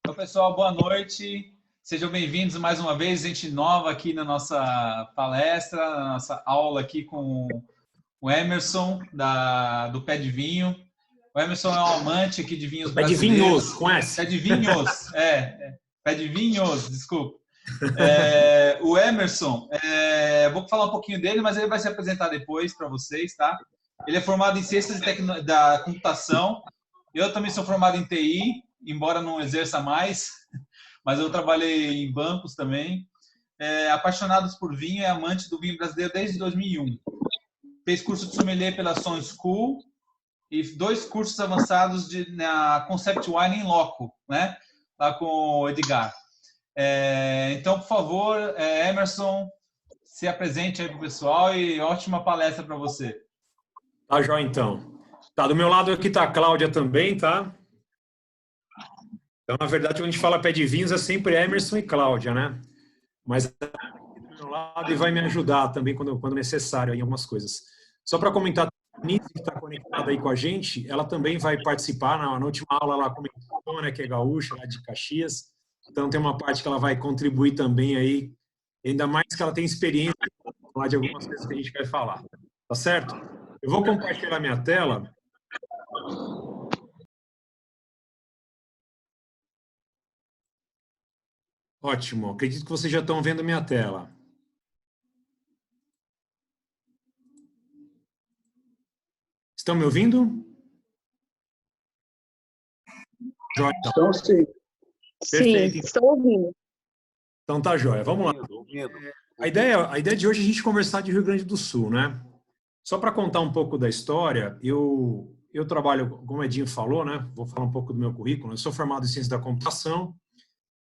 Então, pessoal, boa noite. Sejam bem-vindos mais uma vez, gente nova aqui na nossa palestra, na nossa aula aqui com o Emerson, do Pé de Vinho. O Emerson é um amante aqui de vinhos brasileiros. Pé de vinhos, conhece? Pé de vinhos, Pé de vinhos, desculpa. O Emerson, vou falar um pouquinho dele, mas ele vai se apresentar depois para vocês, tá? Ele é formado em Ciências da Computação. Eu também sou formado em TI, embora não exerça mais, mas eu trabalhei em bancos também. Apaixonado por vinho, é amante do vinho brasileiro desde 2001. Fez curso de sommelier pela Son School e 2 cursos avançados na Concept Wine em Loco, né? Lá com o Edgar. Então, por favor, Emerson, se apresente aí para o pessoal e ótima palestra para você. Tá, joia, então. Tá, do meu lado aqui tá a Cláudia também, tá? Então, na verdade, quando a gente fala pé de vinhos, é sempre Emerson e Cláudia, né? Mas do meu lado e vai me ajudar também quando necessário em algumas coisas. Só para comentar, a Nise, que está conectada aí com a gente, ela também vai participar na última aula, ela comentou, né, que é gaúcha, lá de Caxias. Então, tem uma parte que ela vai contribuir também aí, ainda mais que ela tem experiência lá de algumas coisas que a gente vai falar. Tá certo? Eu vou compartilhar minha tela. Ótimo. Acredito que vocês já estão vendo minha tela. Estão me ouvindo? Jóia. Estão sim. Perfeito. Sim, estou ouvindo. Então tá jóia. Vamos lá. A ideia de hoje é a gente conversar de Rio Grande do Sul, né? Só para contar um pouco da história, eu trabalho, como o Edinho falou, né? Vou falar um pouco do meu currículo. Eu sou formado em Ciência da Computação.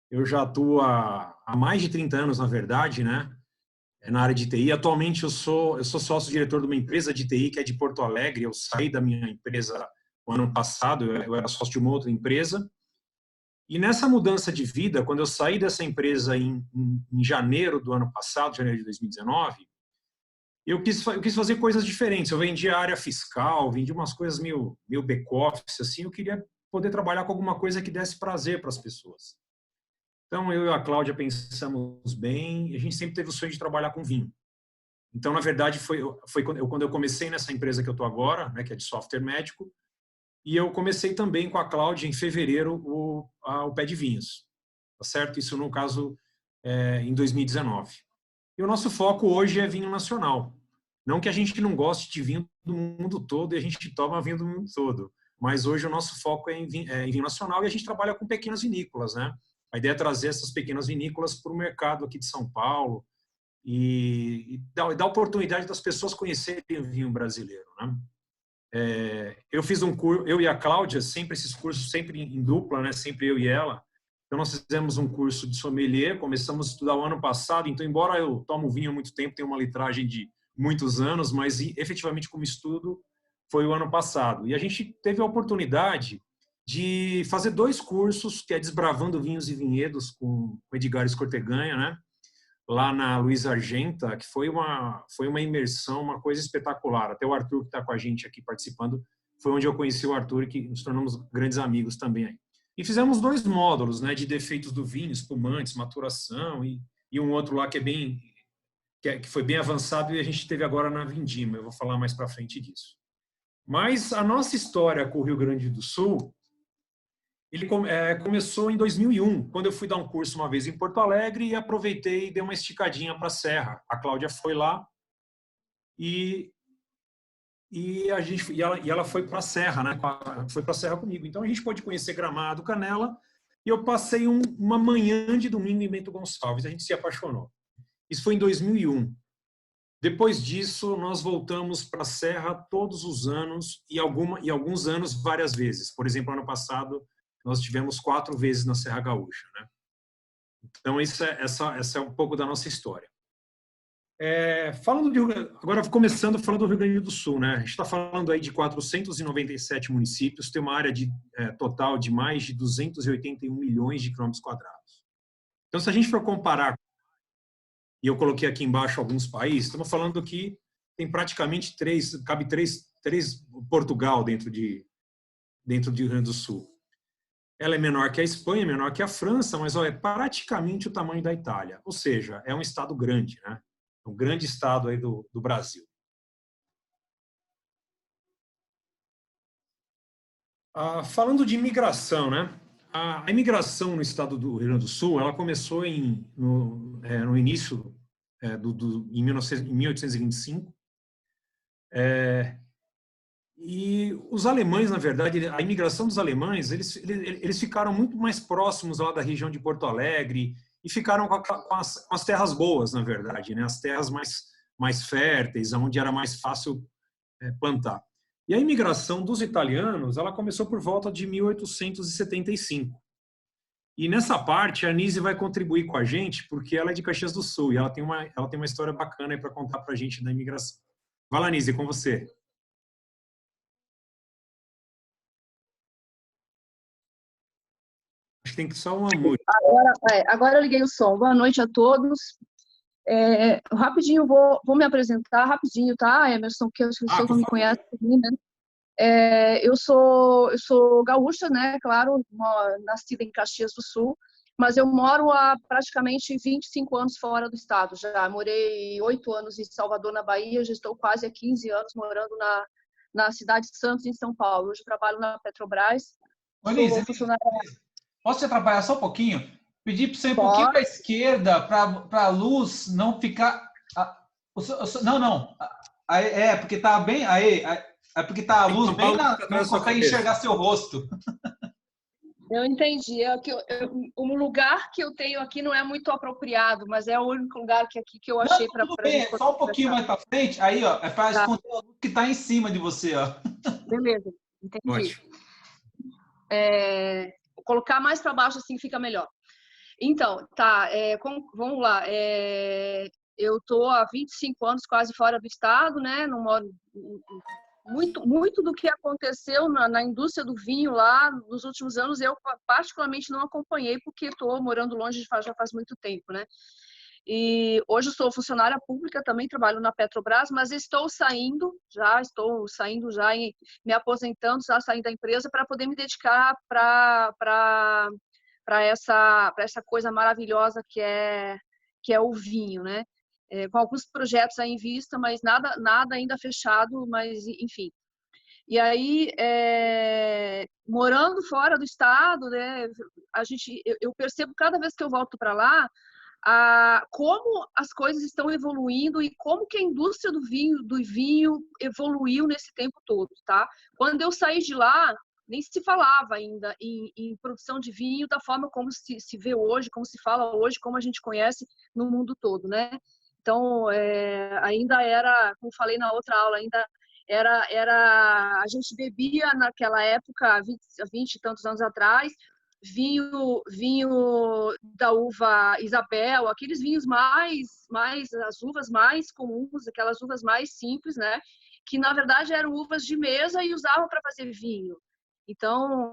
Eu já atuo há mais de 30 anos, na verdade, né? Na área de TI. Atualmente eu sou sócio-diretor de uma empresa de TI que é de Porto Alegre. Eu saí da minha empresa no ano passado, eu era sócio de uma outra empresa. E nessa mudança de vida, quando eu saí dessa empresa em janeiro do ano passado, janeiro de 2019, eu quis fazer coisas diferentes. Eu vendi a área fiscal, vendi umas coisas meio back-office, assim. Eu queria poder trabalhar com alguma coisa que desse prazer para as pessoas. Então, eu e a Cláudia pensamos bem, e a gente sempre teve o sonho de trabalhar com vinho. Então, na verdade, foi quando eu comecei nessa empresa que eu estou agora, né, que é de software médico, e eu comecei também com a Cláudia, em fevereiro, o Pé de Vinhos. Tá certo? Isso, no caso, em 2019. E o nosso foco hoje é vinho nacional. Não que a gente não goste de vinho do mundo todo e a gente toma vinho do mundo todo, mas hoje o nosso foco é em vinho nacional e a gente trabalha com pequenas vinícolas, né? A ideia é trazer essas pequenas vinícolas para o mercado aqui de São Paulo e dar oportunidade das pessoas conhecerem o vinho brasileiro, né? Eu fiz um curso, eu e a Cláudia, sempre esses cursos, sempre em dupla, né? Sempre eu e ela. Então, nós fizemos um curso de sommelier, começamos a estudar o ano passado. Então, embora eu tomo vinho há muito tempo, tenho uma litragem de muitos anos, mas efetivamente como estudo foi o ano passado. E a gente teve a oportunidade de fazer 2 cursos, que é Desbravando Vinhos e Vinhedos, com o Edgar Escorteganha, né? Lá na Luiz Argenta, que foi uma imersão, uma coisa espetacular. Até o Arthur, que está com a gente aqui participando, foi onde eu conheci o Arthur e que nos tornamos grandes amigos também aí. E fizemos 2 módulos, né, de defeitos do vinho, espumantes, maturação, e um outro lá que foi bem avançado e a gente teve agora na Vindima. Eu vou falar mais para frente disso. Mas a nossa história com o Rio Grande do Sul, ele começou em 2001, quando eu fui dar um curso uma vez em Porto Alegre e aproveitei e dei uma esticadinha para a Serra. A Cláudia foi lá e ela foi para a Serra, né? Foi para a Serra comigo. Então a gente pôde conhecer Gramado, Canela, e eu passei uma manhã de domingo em Bento Gonçalves. A gente se apaixonou. Isso foi em 2001. Depois disso, nós voltamos para a Serra todos os anos e alguns anos várias vezes. Por exemplo, ano passado nós tivemos 4 vezes na Serra Gaúcha, né? Então essa é um pouco da nossa história. Agora começando falando do Rio Grande do Sul, né? A gente está falando aí de 497 municípios, tem uma área total de mais de 281 milhões de quilômetros quadrados. Então, se a gente for comparar, e eu coloquei aqui embaixo alguns países, estamos falando que tem praticamente cabe três Portugal dentro de Rio Grande do Sul. ela é menor que a Espanha, menor que a França, mas ó, é praticamente o tamanho da Itália. Ou seja, é um estado grande, né? Um grande estado aí do Brasil. Falando de imigração, né? A imigração no estado do Rio Grande do Sul, ela começou no início, em 1825. E os alemães, na verdade, a imigração dos alemães, eles ficaram muito mais próximos lá da região de Porto Alegre e ficaram com as terras boas, na verdade, né? As terras mais férteis, onde era mais fácil plantar. E a imigração dos italianos, ela começou por volta de 1875. E nessa parte, a Nise vai contribuir com a gente, porque ela é de Caxias do Sul e ela tem uma história bacana para contar para a gente da imigração. Vai lá, Nise, com você. Acho que tem que só uma música. Agora eu liguei o som. Boa noite a todos. Rapidinho, vou me apresentar rapidinho, tá, Emerson? Que as pessoas não me conhecem, né? Eu sou gaúcha, né? Claro, nascida em Caxias do Sul, mas eu moro há praticamente 25 anos fora do estado. Já morei 8 anos em Salvador, na Bahia, já estou quase há 15 anos morando na cidade de Santos, em São Paulo. Hoje trabalho na Petrobras. Sou funcionária... Posso te atrapalhar só um pouquinho? Pedir para você ir um pouquinho para a esquerda, para a luz não ficar... Não. Porque está bem... É porque está a luz bem não consegue enxergar seu rosto. Eu entendi. O lugar que eu tenho aqui não é muito apropriado, mas é o único lugar que eu achei para... Tudo bem, só um pouquinho mais para frente. Aí, ó, é para esconder a luz que está em cima de você, ó. Beleza, entendi. Vou colocar mais para baixo, assim fica melhor. Então, tá, vamos lá. Eu estou há 25 anos quase fora do estado, né? Não moro... Muito do que aconteceu na indústria do vinho lá nos últimos anos, eu particularmente não acompanhei, porque estou morando longe já faz muito tempo, né? E hoje eu sou funcionária pública, também trabalho na Petrobras, mas estou saindo já, me aposentando, já saindo da empresa para poder me dedicar para essa coisa maravilhosa que é o vinho, né? Com alguns projetos aí em vista, mas nada ainda fechado, mas enfim. E aí, morando fora do estado, né, eu percebo cada vez que eu volto para lá, como as coisas estão evoluindo e como que a indústria do vinho evoluiu nesse tempo todo, tá? Quando eu saí de lá, nem se falava ainda em produção de vinho da forma como se vê hoje, como se fala hoje, como a gente conhece no mundo todo, né? Então, ainda era, como falei na outra aula, ainda a gente bebia naquela época, há 20 e tantos anos atrás, vinho da uva Isabel, aqueles vinhos as uvas mais comuns, aquelas uvas mais simples, né? Que na verdade eram uvas de mesa e usavam para fazer vinho. Então,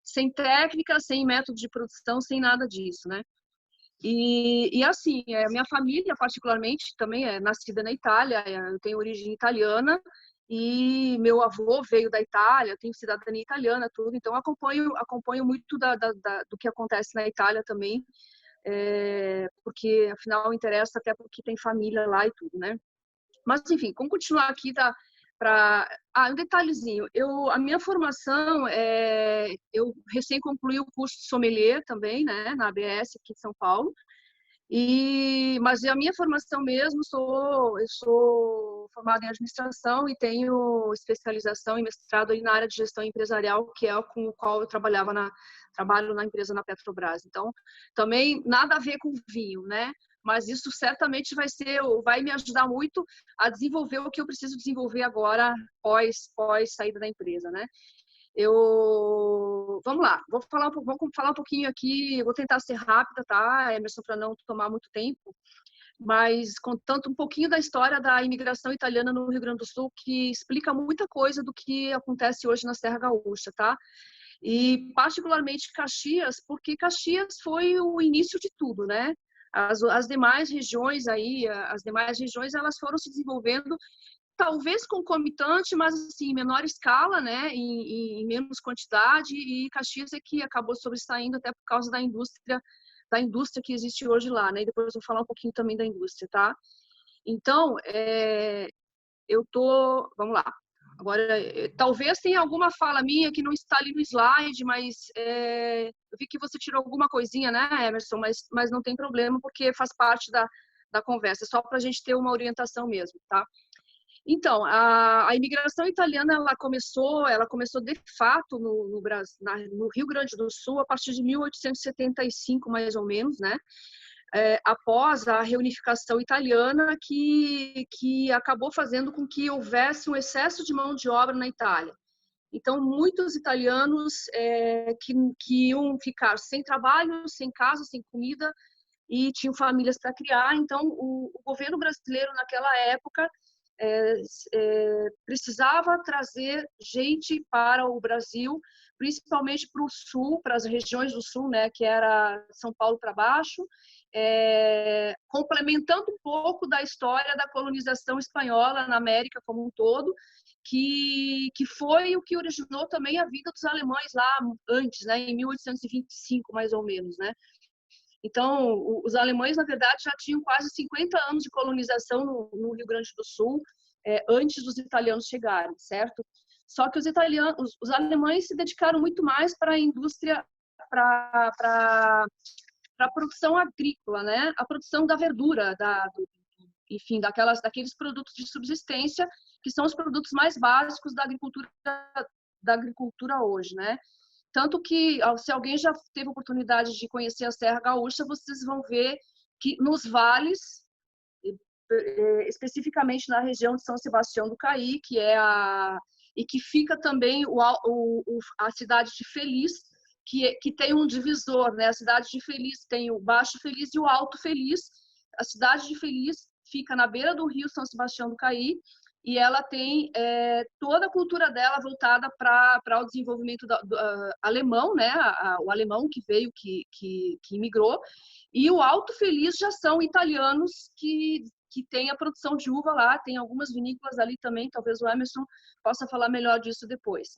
sem técnica, sem método de produção, sem nada disso, né? E assim, minha família particularmente também é nascida na Itália, eu tenho origem italiana e meu avô veio da Itália, eu tenho cidadania italiana, tudo, então acompanho muito do que acontece na Itália também, porque afinal interessa até porque tem família lá e tudo, né? Mas enfim, vamos continuar aqui, tá? Um detalhezinho, a minha formação, eu recém concluí o curso de sommelier também, né, na ABS aqui de São Paulo, mas a minha formação mesmo, eu sou formada em administração e tenho especialização e mestrado aí na área de gestão empresarial, que é com o qual eu trabalho na empresa na Petrobras. Então, também nada a ver com vinho, né? Mas isso certamente vai me ajudar muito a desenvolver o que eu preciso desenvolver agora pós saída da empresa, né? Vamos lá, vamos falar um pouquinho aqui, vou tentar ser rápida, tá, Emerson, para não tomar muito tempo, mas contando um pouquinho da história da imigração italiana no Rio Grande do Sul, que explica muita coisa do que acontece hoje na Serra Gaúcha, tá? E particularmente Caxias, porque Caxias foi o início de tudo, né? As demais regiões elas foram se desenvolvendo talvez concomitante, mas assim, em menor escala, né, em menos quantidade, e Caxias é que acabou sobressaindo até por causa da indústria que existe hoje lá, né, e depois eu vou falar um pouquinho também da indústria, tá? Então, vamos lá. Agora, talvez tenha alguma fala minha que não está ali no slide, mas eu vi que você tirou alguma coisinha, né, Emerson, mas não tem problema, porque faz parte da conversa, só para a gente ter uma orientação mesmo, tá? Então, a imigração italiana, ela começou de fato no Rio Grande do Sul a partir de 1875, mais ou menos, né? Após a reunificação italiana, que acabou fazendo com que houvesse um excesso de mão de obra na Itália. Então, muitos italianos que iam ficar sem trabalho, sem casa, sem comida, e tinham famílias para criar. Então, o governo brasileiro, naquela época, precisava trazer gente para o Brasil, principalmente para o sul, para as regiões do sul, né, que era São Paulo para baixo, complementando um pouco da história da colonização espanhola na América como um todo, que foi o que originou também a vida dos alemães lá antes, né, em 1825, mais ou menos, né? Então, os alemães, na verdade, já tinham quase 50 anos de colonização no Rio Grande do Sul, antes dos italianos chegarem, certo? Só que os alemães se dedicaram muito mais para a indústria, para a produção agrícola, né? A produção da verdura, enfim, daqueles produtos de subsistência, que são os produtos mais básicos da agricultura hoje, né? Tanto que, se alguém já teve oportunidade de conhecer a Serra Gaúcha, vocês vão ver que nos vales, especificamente na região de São Sebastião do Caí, e que fica também a cidade de Feliz, que tem um divisor, né? A cidade de Feliz tem o Baixo Feliz e o Alto Feliz. A cidade de Feliz fica na beira do rio São Sebastião do Caí, e ela tem toda a cultura dela voltada para o desenvolvimento alemão, né? O alemão que veio, que imigrou, e o Alto Feliz já são italianos que tem a produção de uva lá, tem algumas vinícolas ali também, talvez o Emerson possa falar melhor disso depois.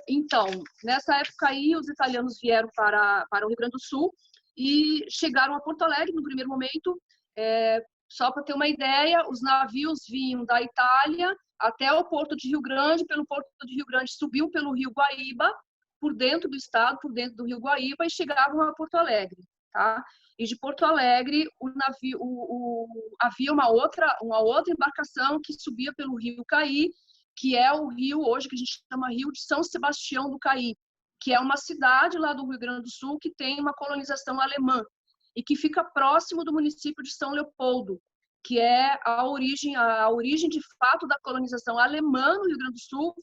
Então, nessa época aí, os italianos vieram para o Rio Grande do Sul e chegaram a Porto Alegre no primeiro momento. Só para ter uma ideia, os navios vinham da Itália até o Porto de Rio Grande, pelo Porto de Rio Grande subiam pelo Rio Guaíba, por dentro do estado, por dentro do Rio Guaíba, e chegavam a Porto Alegre, tá? E de Porto Alegre, havia uma outra embarcação que subia pelo Rio Caí, que é o rio hoje que a gente chama Rio de São Sebastião do Caí, que é uma cidade lá do Rio Grande do Sul que tem uma colonização alemã e que fica próximo do município de São Leopoldo, que é a origem de fato da colonização alemã no Rio Grande do Sul,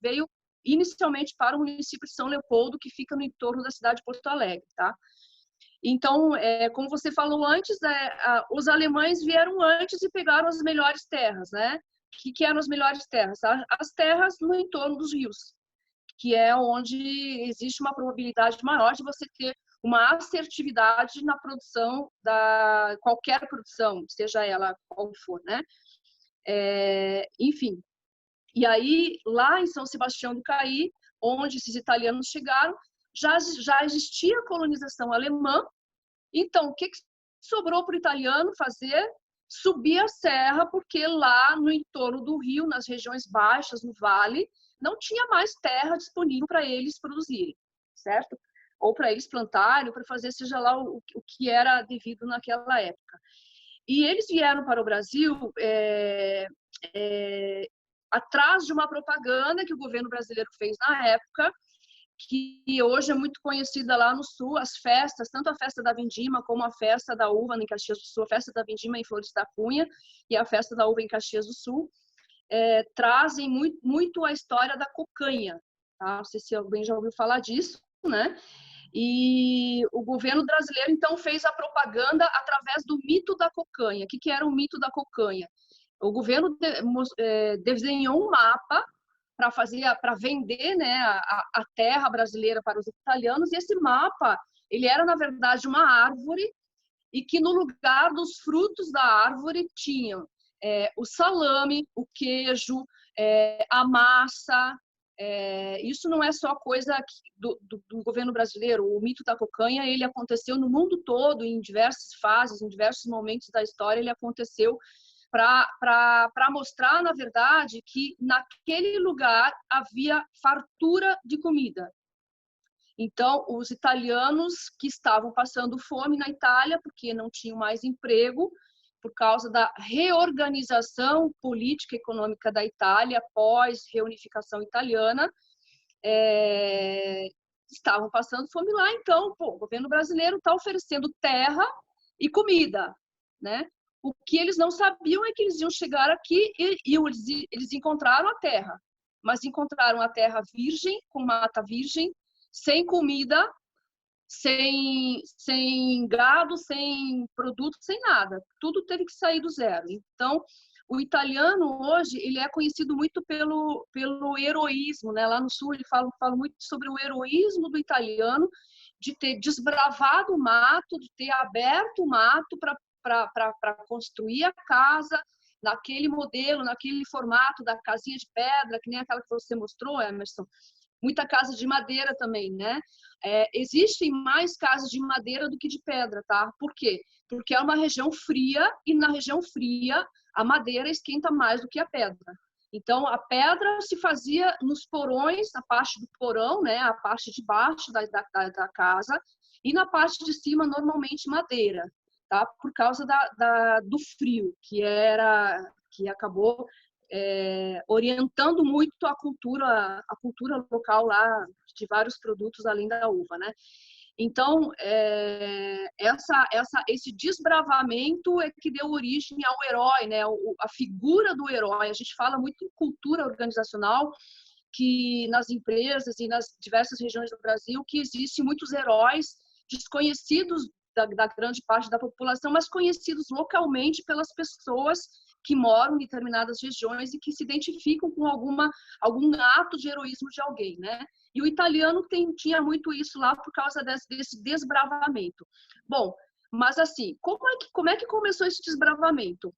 veio inicialmente para o município de São Leopoldo, que fica no entorno da cidade de Porto Alegre, tá? Então, como você falou antes, os alemães vieram antes e pegaram as melhores terras, né? O que eram as melhores terras? As terras no entorno dos rios, que é onde existe uma probabilidade maior de você ter uma assertividade na produção qualquer produção, seja ela qual for, né? Enfim. E aí, lá em São Sebastião do Caí, onde esses italianos chegaram, já existia a colonização alemã. Então, o que sobrou para o italiano fazer? Subir a serra, porque lá no entorno do rio, nas regiões baixas, no vale, não tinha mais terra disponível para eles produzirem, certo? Ou para eles plantarem, ou para fazer seja lá o que era devido naquela época. E eles vieram para o Brasil atrás de uma propaganda que o governo brasileiro fez na época, que hoje é muito conhecida lá no Sul, as festas, tanto a festa da Vindima como a festa da uva em Caxias do Sul, a festa da Vindima em Flores da Cunha e a festa da uva em Caxias do Sul, trazem muito a história da cocanha, tá? Não sei se alguém já ouviu falar disso, né? E o governo brasileiro, então, fez a propaganda através do mito da cocanha. O que era o mito da cocanha? O governo desenhou um mapa para vender, né, a terra brasileira para os italianos, e esse mapa, ele era, na verdade, uma árvore, e que no lugar dos frutos da árvore tinham o salame, o queijo, a massa. Isso não é só coisa do governo brasileiro. O mito da cocanha, ele aconteceu no mundo todo, em diversas fases, em diversos momentos da história, ele aconteceu para mostrar, na verdade, que naquele lugar havia fartura de comida. Então, os italianos que estavam passando fome na Itália, porque não tinham mais emprego, por causa da reorganização política e econômica da Itália após reunificação italiana, estavam passando fome lá. Então, o governo brasileiro está oferecendo terra e comida, né? O que eles não sabiam é que eles iam chegar aqui e eles encontraram a terra, mas encontraram a terra virgem, com mata virgem, sem comida, sem gado, sem produto, sem nada. Tudo teve que sair do zero. Então, o italiano hoje, ele é conhecido muito pelo heroísmo, né? Lá no Sul, ele fala muito sobre o heroísmo do italiano, de ter desbravado o mato, de ter aberto o mato para construir a casa naquele modelo, naquele formato da casinha de pedra, que nem aquela que você mostrou, Emerson. Muita casa de madeira também, né? Existem mais casas de madeira do que de pedra, tá? Por quê? Porque é uma região fria e na região fria a madeira esquenta mais do que a pedra. Então, a pedra se fazia nos porões, na parte do porão, né? A parte de baixo da casa, e na parte de cima, normalmente, madeira, tá? Por causa do frio, que acabou orientando muito a cultura local lá de vários produtos além da uva, né? Então, esse desbravamento é que deu origem ao herói, né? A figura do herói. A gente fala muito em cultura organizacional, que nas empresas e nas diversas regiões do Brasil, que existem muitos heróis desconhecidos da grande parte da população, mas conhecidos localmente pelas pessoas que moram em determinadas regiões e que se identificam com algum ato de heroísmo de alguém, né? E o italiano tinha muito isso lá por causa desse desbravamento. Bom, mas assim, como é que começou esse desbravamento?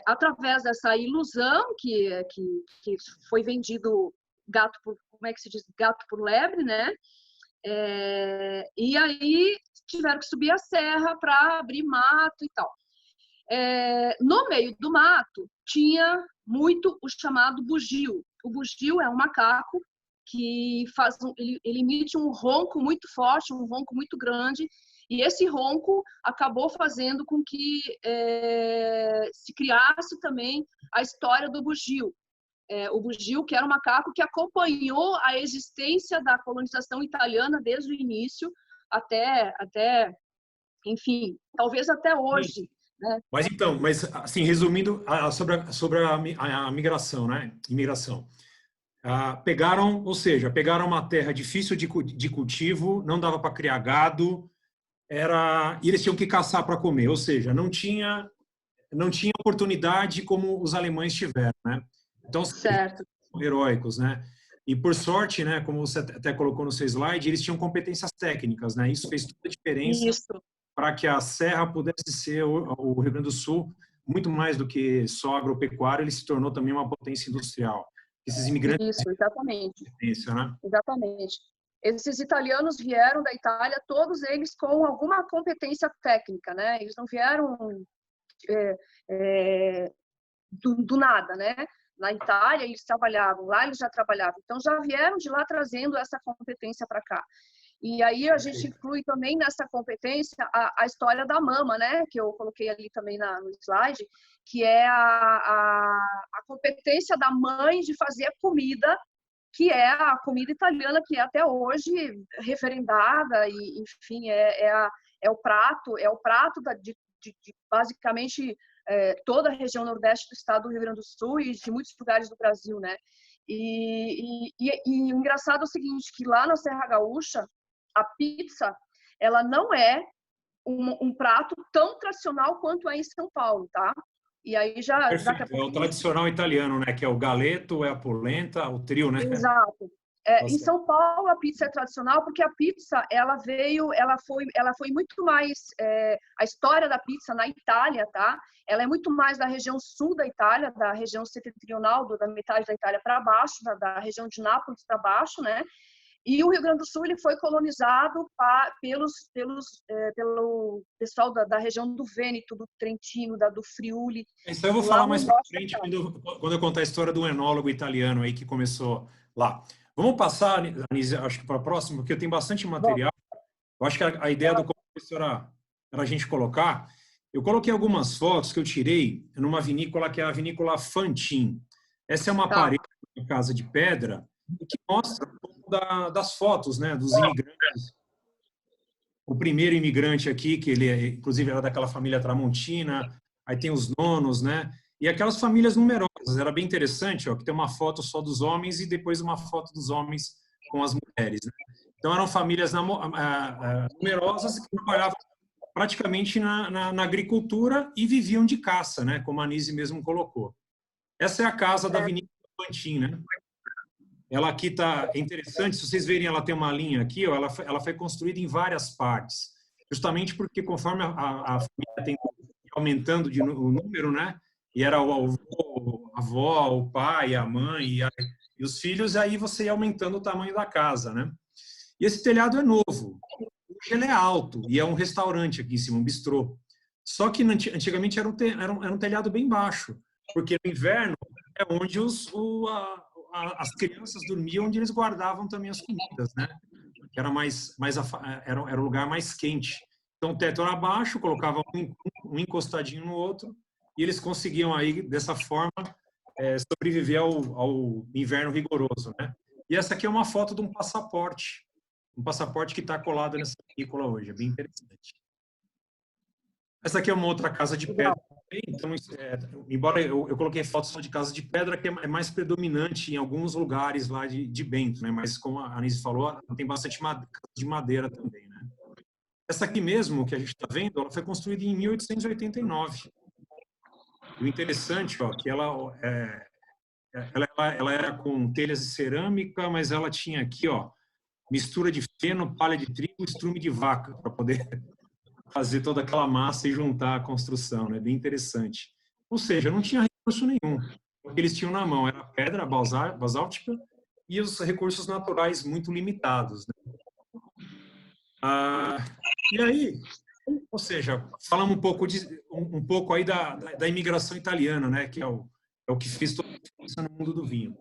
Através dessa ilusão que foi vendido como é que se diz? Gato por lebre, né? E aí tiveram que subir a serra para abrir mato e tal. No meio do mato tinha muito o chamado bugio. O bugio é um macaco que ele emite um ronco muito forte, um ronco muito grande, e esse ronco acabou fazendo com que se criasse também a história do bugio. O bugio, que era um macaco que acompanhou a existência da colonização italiana desde o início até enfim, talvez até hoje. Né? Mas assim, resumindo sobre a migração, né? Imigração. Pegaram uma terra difícil de cultivo, não dava para criar gado, e eles tinham que caçar para comer, ou seja, não tinha oportunidade como os alemães tiveram, né? Então, certo. Heróicos, né? E por sorte, né, como você até colocou no seu slide, eles tinham competências técnicas, né? Isso fez toda a diferença para que a Serra pudesse ser o Rio Grande do Sul, muito mais do que só agropecuário, ele se tornou também uma potência industrial. Esses imigrantes... Isso, exatamente. Né? Exatamente. Esses italianos vieram da Itália, todos eles com alguma competência técnica, né? Eles não vieram do nada, né? Na Itália eles trabalhavam, lá eles já trabalhavam. Então já vieram de lá trazendo essa competência para cá. E aí a gente inclui também nessa competência a história da mama, né? Que eu coloquei ali também no slide, que é a competência da mãe de fazer comida, que é a comida italiana, que é até hoje referendada, e enfim, é o prato de basicamente toda a região nordeste do estado do Rio Grande do Sul e de muitos lugares do Brasil, né? E o engraçado é o seguinte, que lá na Serra Gaúcha, a pizza, ela não é um prato tão tradicional quanto é em São Paulo, tá? E aí já... Perfeito. É o tradicional italiano, né? Que é o galeto, é a polenta, o trio, né? Exato. Em São Paulo a pizza é tradicional porque a pizza ela foi muito mais a história da pizza na Itália, tá? Ela é muito mais da região sul da Itália, da região setentrional, da metade da Itália para baixo, da região de Nápoles para baixo, né? E o Rio Grande do Sul ele foi colonizado pelo pessoal da região do Vêneto, do Trentino, do Friuli. Isso eu vou falar mais para frente quando eu contar a história do enólogo italiano aí que começou lá. Vamos passar, Anísia, acho que para a próxima, porque eu tenho bastante material. Eu acho que a ideia do concurso era a gente colocar. Eu coloquei algumas fotos que eu tirei numa vinícola que é a vinícola Fantin. Essa é uma parede de casa de pedra que mostra um pouco das fotos, né, dos imigrantes. O primeiro imigrante aqui, que ele inclusive era daquela família tramontina, aí tem os nonos, né? E aquelas famílias numerosas. Era bem interessante, ó, que tem uma foto só dos homens e depois uma foto dos homens com as mulheres, né? Então eram famílias numerosas que trabalhavam praticamente na agricultura e viviam de caça, né? Como a Anise mesmo colocou. Essa é a casa da Vinícola Fantin, né? Ela aqui está interessante, se vocês verem, ela tem uma linha aqui, ó, ela foi construída em várias partes, justamente porque conforme a família tem aumentando o número, né? E era o avô, a avó, o pai, a mãe e os filhos, aí você ia aumentando o tamanho da casa, né? E esse telhado é novo, hoje ele é alto e é um restaurante aqui em cima, um bistrô. Só que antigamente era um telhado bem baixo, porque no inverno é onde as crianças dormiam, onde eles guardavam também as comidas, né? Era o lugar mais quente. Então o teto era baixo, colocava um encostadinho no outro e eles conseguiam aí dessa forma sobreviver ao inverno rigoroso, né? E essa aqui é uma foto de um passaporte que está colado nessa película hoje, é bem interessante. Essa aqui é uma outra casa de pedra. Então, embora eu coloquei fotos só de casa de pedra, que é mais predominante em alguns lugares lá de Bento, né? Mas como a Anise falou, tem bastante casa de madeira também, né? Essa aqui mesmo, que a gente está vendo, ela foi construída em 1889. E o interessante, ó, que ela era com telhas de cerâmica, mas ela tinha aqui, ó, mistura de feno, palha de trigo, estrume de vaca, para poder fazer toda aquela massa e juntar a construção, né? Bem interessante. Ou seja, não tinha recurso nenhum. O que eles tinham na mão era pedra basáltica e os recursos naturais muito limitados, né? E aí, ou seja, falamos um pouco aí da imigração italiana, né? Que é o que fez toda a diferença no mundo do vinho.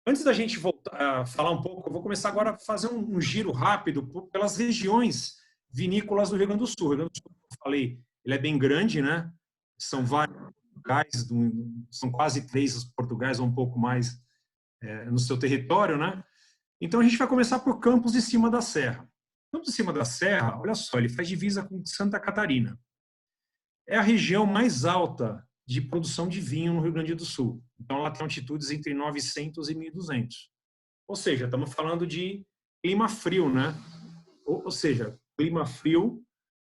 Antes da gente voltar a falar um pouco, eu vou começar agora a fazer um giro rápido pelas regiões vinícolas do Rio Grande do Sul. O Rio Grande do Sul, como eu falei, ele é bem grande, né? São vários Portugais, são quase 3 Portugais ou um pouco mais no seu território, né? Então a gente vai começar por Campos de Cima da Serra. Campos de Cima da Serra, olha só, ele faz divisa com Santa Catarina. É a região mais alta de produção de vinho no Rio Grande do Sul. Então ela tem altitudes entre 900 e 1.200. Ou seja, estamos falando de clima frio, né? Ou seja, clima frio,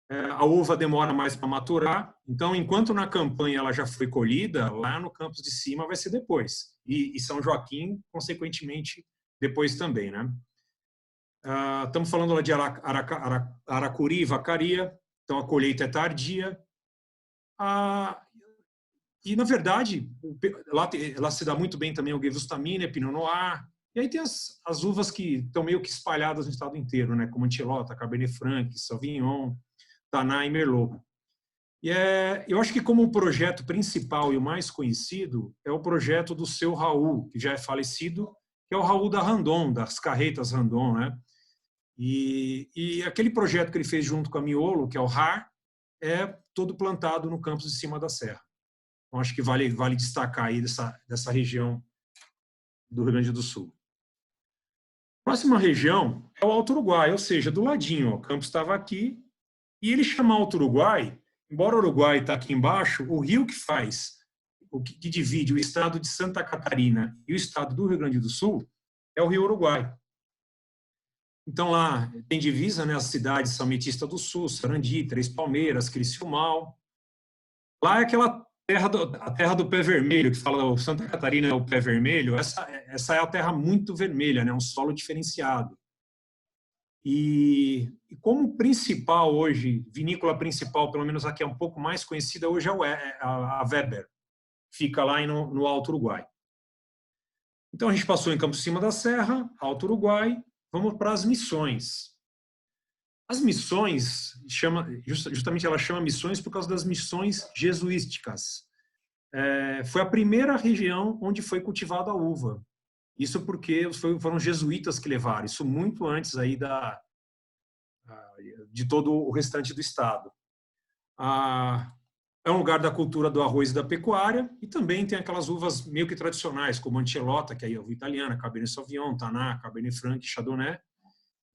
a uva demora mais para maturar, então enquanto na campanha ela já foi colhida, lá no Campos de Cima vai ser depois, e São Joaquim, consequentemente, depois também, né? Estamos falando lá de Aracuri e Vacaria, então a colheita é tardia, e na verdade, lá se dá muito bem também o Gewürztraminer, Pinot Noir, e aí tem as uvas que estão meio que espalhadas no estado inteiro, né? Como Antilota, Cabernet Franc, Sauvignon, Taná e Merlot. E eu acho que como o projeto principal e o mais conhecido é o projeto do seu Raul, que já é falecido, que é o Raul da Randon, das carretas Randon, né? E aquele projeto que ele fez junto com a Miolo, que é o RAR, é todo plantado no Campos de Cima da Serra. Então, acho que vale destacar aí dessa região do Rio Grande do Sul. Próxima região é o Alto Uruguai, ou seja, do ladinho. O Campos estava aqui e ele chama Alto Uruguai, embora o Uruguai está aqui embaixo, o rio que divide o estado de Santa Catarina e o estado do Rio Grande do Sul é o Rio Uruguai. Então lá tem divisa, né, as cidades São Metista do Sul, Sarandi, Três Palmeiras, Criciúmal. Lá é aquela A terra do pé vermelho, que fala o Santa Catarina é o pé vermelho, essa é a terra muito vermelha, né? Um solo diferenciado. E como principal hoje, vinícola principal, pelo menos aqui é um pouco mais conhecida, hoje é a Weber. Fica lá no Alto Uruguai. Então a gente passou em Campo de Cima da Serra, Alto Uruguai, vamos para as missões. As missões, justamente ela chama missões por causa das missões jesuísticas. Foi a primeira região onde foi cultivada a uva. Isso porque foram jesuítas que levaram, isso muito antes aí de todo o restante do estado. É um lugar da cultura do arroz e da pecuária, e também tem aquelas uvas meio que tradicionais, como Ancelota, que é a uva italiana, Cabernet Sauvignon, Tannat, Cabernet Franc, Chardonnay.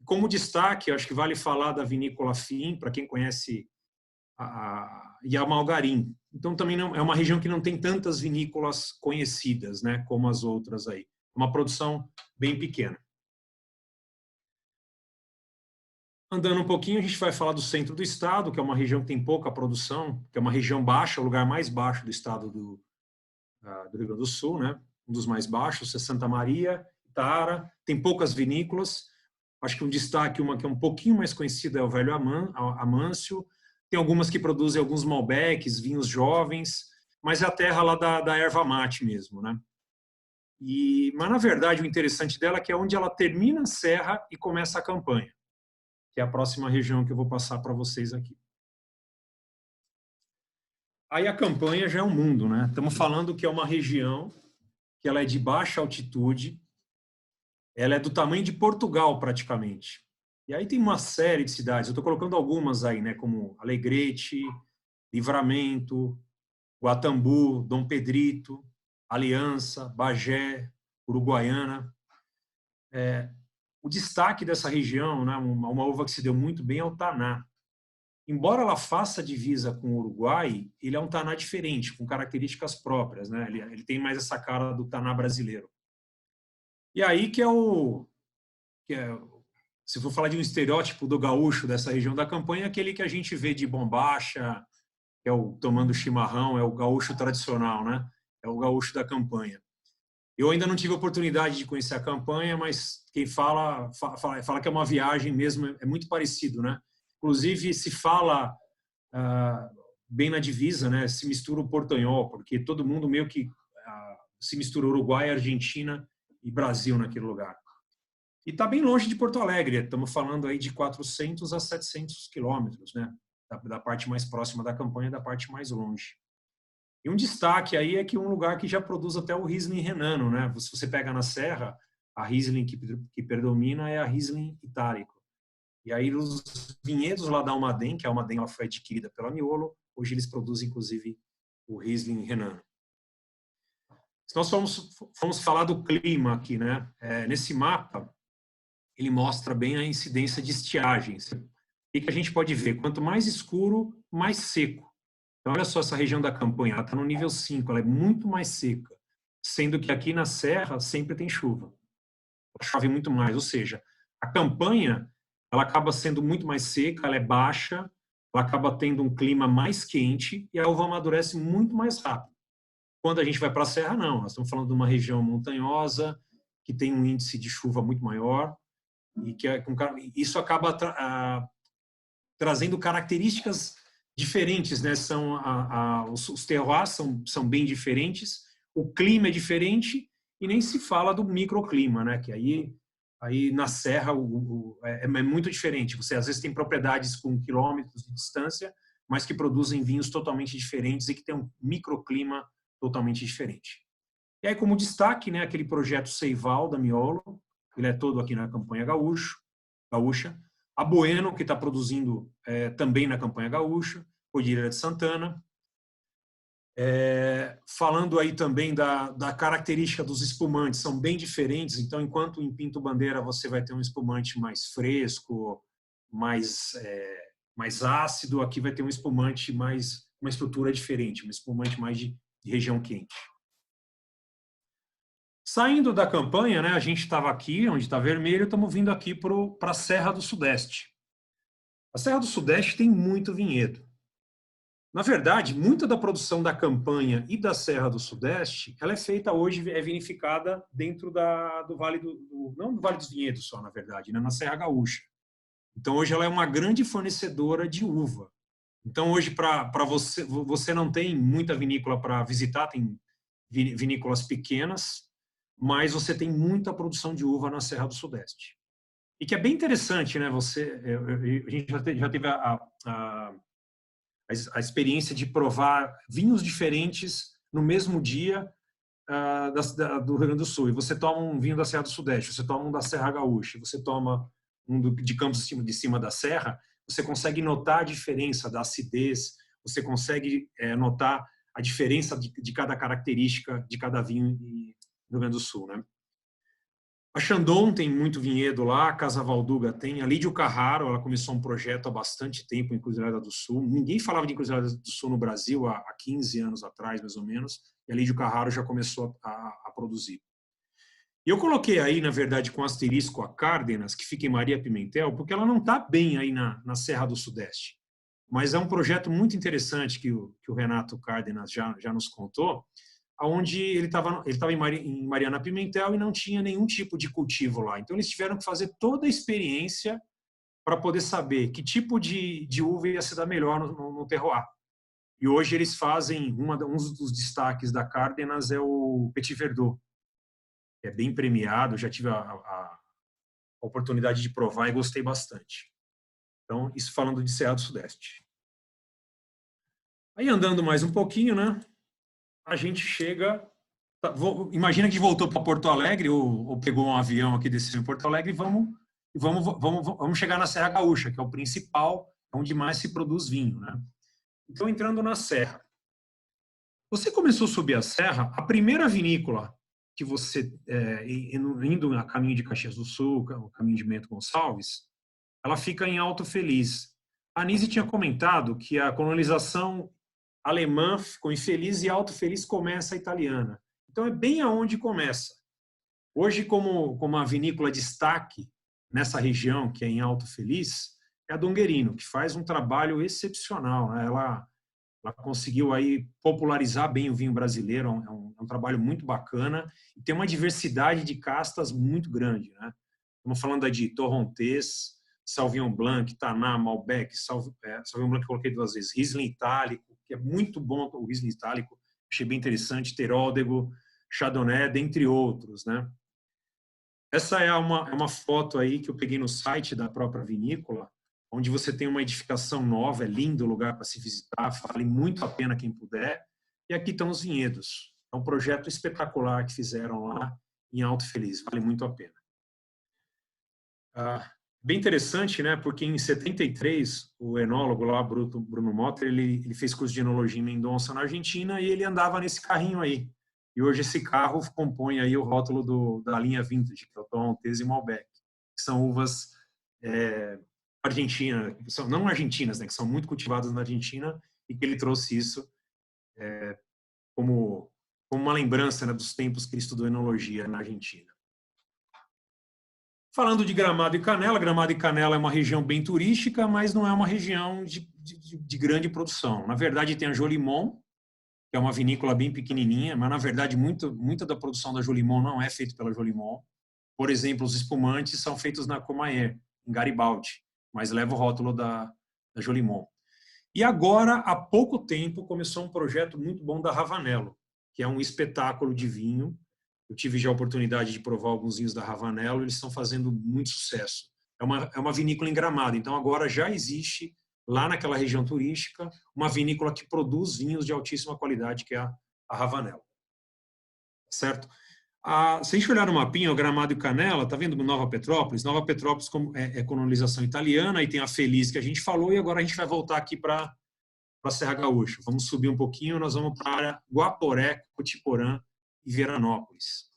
Como destaque, acho que vale falar da vinícola Fim, para quem conhece e a Malgarim. Então, também é uma região que não tem tantas vinícolas conhecidas, né, como as outras aí. Uma produção bem pequena. Andando um pouquinho, a gente vai falar do centro do estado, que é uma região que tem pouca produção, que é uma região baixa, o lugar mais baixo do estado do Rio Grande do Sul, né? Um dos mais baixos, é Santa Maria, Tara, tem poucas vinícolas. Acho que um destaque, uma que é um pouquinho mais conhecida é o Velho Amâncio. Tem algumas que produzem alguns Malbecs, vinhos jovens, mas é a terra lá da erva mate mesmo, né? Mas, na verdade, o interessante dela é que é onde ela termina a serra e começa a campanha, que é a próxima região que eu vou passar para vocês aqui. Aí a campanha já é um mundo, né? Estamos falando que é uma região que ela é de baixa altitude, ela é do tamanho de Portugal praticamente. E aí tem uma série de cidades, eu estou colocando algumas aí, né? Como Alegrete, Livramento, Guatambu, Dom Pedrito, Aliança, Bagé, Uruguaiana. O destaque dessa região, né, uma uva que se deu muito bem, é o Tannat. Embora ela faça divisa com o Uruguai, ele é um Tannat diferente, com características próprias, né? Ele tem mais essa cara do Tannat brasileiro. E aí se for falar de um estereótipo do gaúcho dessa região da campanha, é aquele que a gente vê de bombacha, que é o tomando chimarrão, é o gaúcho tradicional, né? É o gaúcho da campanha. Eu ainda não tive a oportunidade de conhecer a campanha, mas quem fala que é uma viagem mesmo, é muito parecido, né? Inclusive, se fala bem na divisa, né? Se mistura o portanhol, porque todo mundo meio que se mistura Uruguai, Argentina e Brasil naquele lugar. E está bem longe de Porto Alegre, estamos falando aí de 400 a 700 quilômetros, né? Da parte mais próxima da campanha, da parte mais longe. E um destaque aí é que um lugar que já produz até o Riesling renano, né? Se você pega na serra, a Riesling que predomina é a Riesling itálico. E aí os vinhedos lá da Almaden, que a Almaden ela foi adquirida pela Miolo, hoje eles produzem inclusive o Riesling renano. Se nós formos falar do clima aqui, né? Nesse mapa, ele mostra bem a incidência de estiagens. O que a gente pode ver? Quanto mais escuro, mais seco. Então, olha só essa região da campanha, ela está no nível 5, ela é muito mais seca, sendo que aqui na serra sempre tem chuva. Ela chove muito mais, ou seja, a campanha ela acaba sendo muito mais seca, ela é baixa, ela acaba tendo um clima mais quente e a uva amadurece muito mais rápido. Quando a gente vai para a serra, não. Nós estamos falando de uma região montanhosa, que tem um índice de chuva muito maior, e que isso acaba trazendo características diferentes, né? Os terroirs são bem diferentes, o clima é diferente e nem se fala do microclima, né? Que aí na serra é muito diferente. Você às vezes tem propriedades com quilômetros de distância, mas que produzem vinhos totalmente diferentes e que tem um microclima totalmente diferente. E aí, como destaque, né, aquele projeto Seival da Miolo, ele é todo aqui na campanha gaúcha. A Bueno, que está produzindo também na campanha gaúcha, Cordilheira de Santana. Falando aí também da característica dos espumantes, são bem diferentes. Então, enquanto em Pinto Bandeira você vai ter um espumante mais fresco, mais ácido, aqui vai ter um espumante mais, uma estrutura diferente, um espumante mais de região quente. Saindo da campanha, né, a gente estava aqui, onde está vermelho, estamos vindo aqui para a Serra do Sudeste. A Serra do Sudeste tem muito vinhedo. Na verdade, muita da produção da campanha e da Serra do Sudeste, ela é feita hoje, é vinificada dentro do Vale não do Vale dos Vinhedos só, na verdade, né? Na Serra Gaúcha. Então, hoje ela é uma grande fornecedora de uva. Então, hoje, para você não tem muita vinícola para visitar, tem vinícolas pequenas, mas você tem muita produção de uva na Serra do Sudeste. E que é bem interessante, né? A gente já teve a experiência de provar vinhos diferentes no mesmo dia do Rio Grande do Sul. E você toma um vinho da Serra do Sudeste, você toma um da Serra Gaúcha, você toma um de Campos de Cima da Serra, você consegue notar a diferença da acidez, você consegue notar a diferença de cada característica de cada vinho do Rio Grande do Sul, né? A Chandon tem muito vinhedo lá, a Casa Valduga tem, a Lídio Carraro, ela começou um projeto há bastante tempo em Encruzilhada do Sul. Ninguém falava de Encruzilhada do Sul no Brasil há 15 anos atrás, mais ou menos, e a Lídio Carraro já começou a produzir. E eu coloquei aí, na verdade, com asterisco a Cárdenas, que fica em Maria Pimentel, porque ela não está bem aí na Serra do Sudeste. Mas é um projeto muito interessante que o Renato Cárdenas já nos contou, onde ele estava em Mariana Pimentel e não tinha nenhum tipo de cultivo lá. Então, eles tiveram que fazer toda a experiência para poder saber que tipo de uva ia se dar melhor no terroir. E hoje eles fazem, um dos destaques da Cárdenas é o Petit Verdot, que é bem premiado, já tive a oportunidade de provar e gostei bastante. Então, isso falando de Serra do Sudeste. Aí, andando mais um pouquinho, né? A gente chega... Imagina que voltou para Porto Alegre ou pegou um avião aqui, desceu em Porto Alegre e vamos chegar na Serra Gaúcha, que é o principal, onde mais se produz vinho, né? Então, entrando na Serra. Você começou a subir a Serra, a primeira vinícola que você, indo a caminho de Caxias do Sul, o caminho de Bento Gonçalves, ela fica em Alto Feliz. A Anise tinha comentado que a colonização alemã ficou infeliz e Alto Feliz começa a italiana. Então, é bem aonde começa. Hoje, como a vinícola destaque nessa região, que é em Alto Feliz, é a Donguerino, que faz um trabalho excepcional, né? Ela conseguiu aí popularizar bem o vinho brasileiro, é um trabalho muito bacana e tem uma diversidade de castas muito grande, né? Estamos falando aí de Torrontés, Sauvignon Blanc, Taná, Malbec, Sauvignon Blanc que eu coloquei 2 vezes, Riesling Itálico, que é muito bom o Riesling Itálico, achei bem interessante, Teródego, Chardonnay, dentre outros, né? Essa é uma foto aí que eu peguei no site da própria vinícola, onde você tem uma edificação nova, é lindo o lugar para se visitar, vale muito a pena quem puder. E aqui estão os vinhedos. É um projeto espetacular que fizeram lá em Alto Feliz, vale muito a pena. Bem interessante, né? Porque em 73, o enólogo lá, Bruno Motter, ele fez curso de enologia em Mendonça, na Argentina, e ele andava nesse carrinho aí. E hoje esse carro compõe aí o rótulo da linha Vintage, que é o Torrontés e Malbec, que são uvas argentinas, não argentinas, né? Que são muito cultivadas na Argentina, e que ele trouxe isso como uma lembrança, né, dos tempos que ele estudou enologia na Argentina. Falando de Gramado e Canela é uma região bem turística, mas não é uma região de grande produção. Na verdade, tem a Jolimont, que é uma vinícola bem pequenininha, mas, na verdade, muita da produção da Jolimont não é feita pela Jolimont. Por exemplo, os espumantes são feitos na Comaer, em Garibaldi, mas leva o rótulo da Jolimont. E agora, há pouco tempo, começou um projeto muito bom da Ravanello, que é um espetáculo de vinho. Eu tive já a oportunidade de provar alguns vinhos da Ravanello, eles estão fazendo muito sucesso. É uma vinícola em Gramado, então agora já existe, lá naquela região turística, uma vinícola que produz vinhos de altíssima qualidade, que é a Ravanello. Certo? Se a gente olhar no mapinha, o Gramado e Canela, tá vendo Nova Petrópolis? Nova Petrópolis é colonização italiana, aí tem a Feliz que a gente falou, e agora a gente vai voltar aqui para a Serra Gaúcha. Vamos subir um pouquinho, nós vamos para a área Guaporé, Cotiporã e Veranópolis.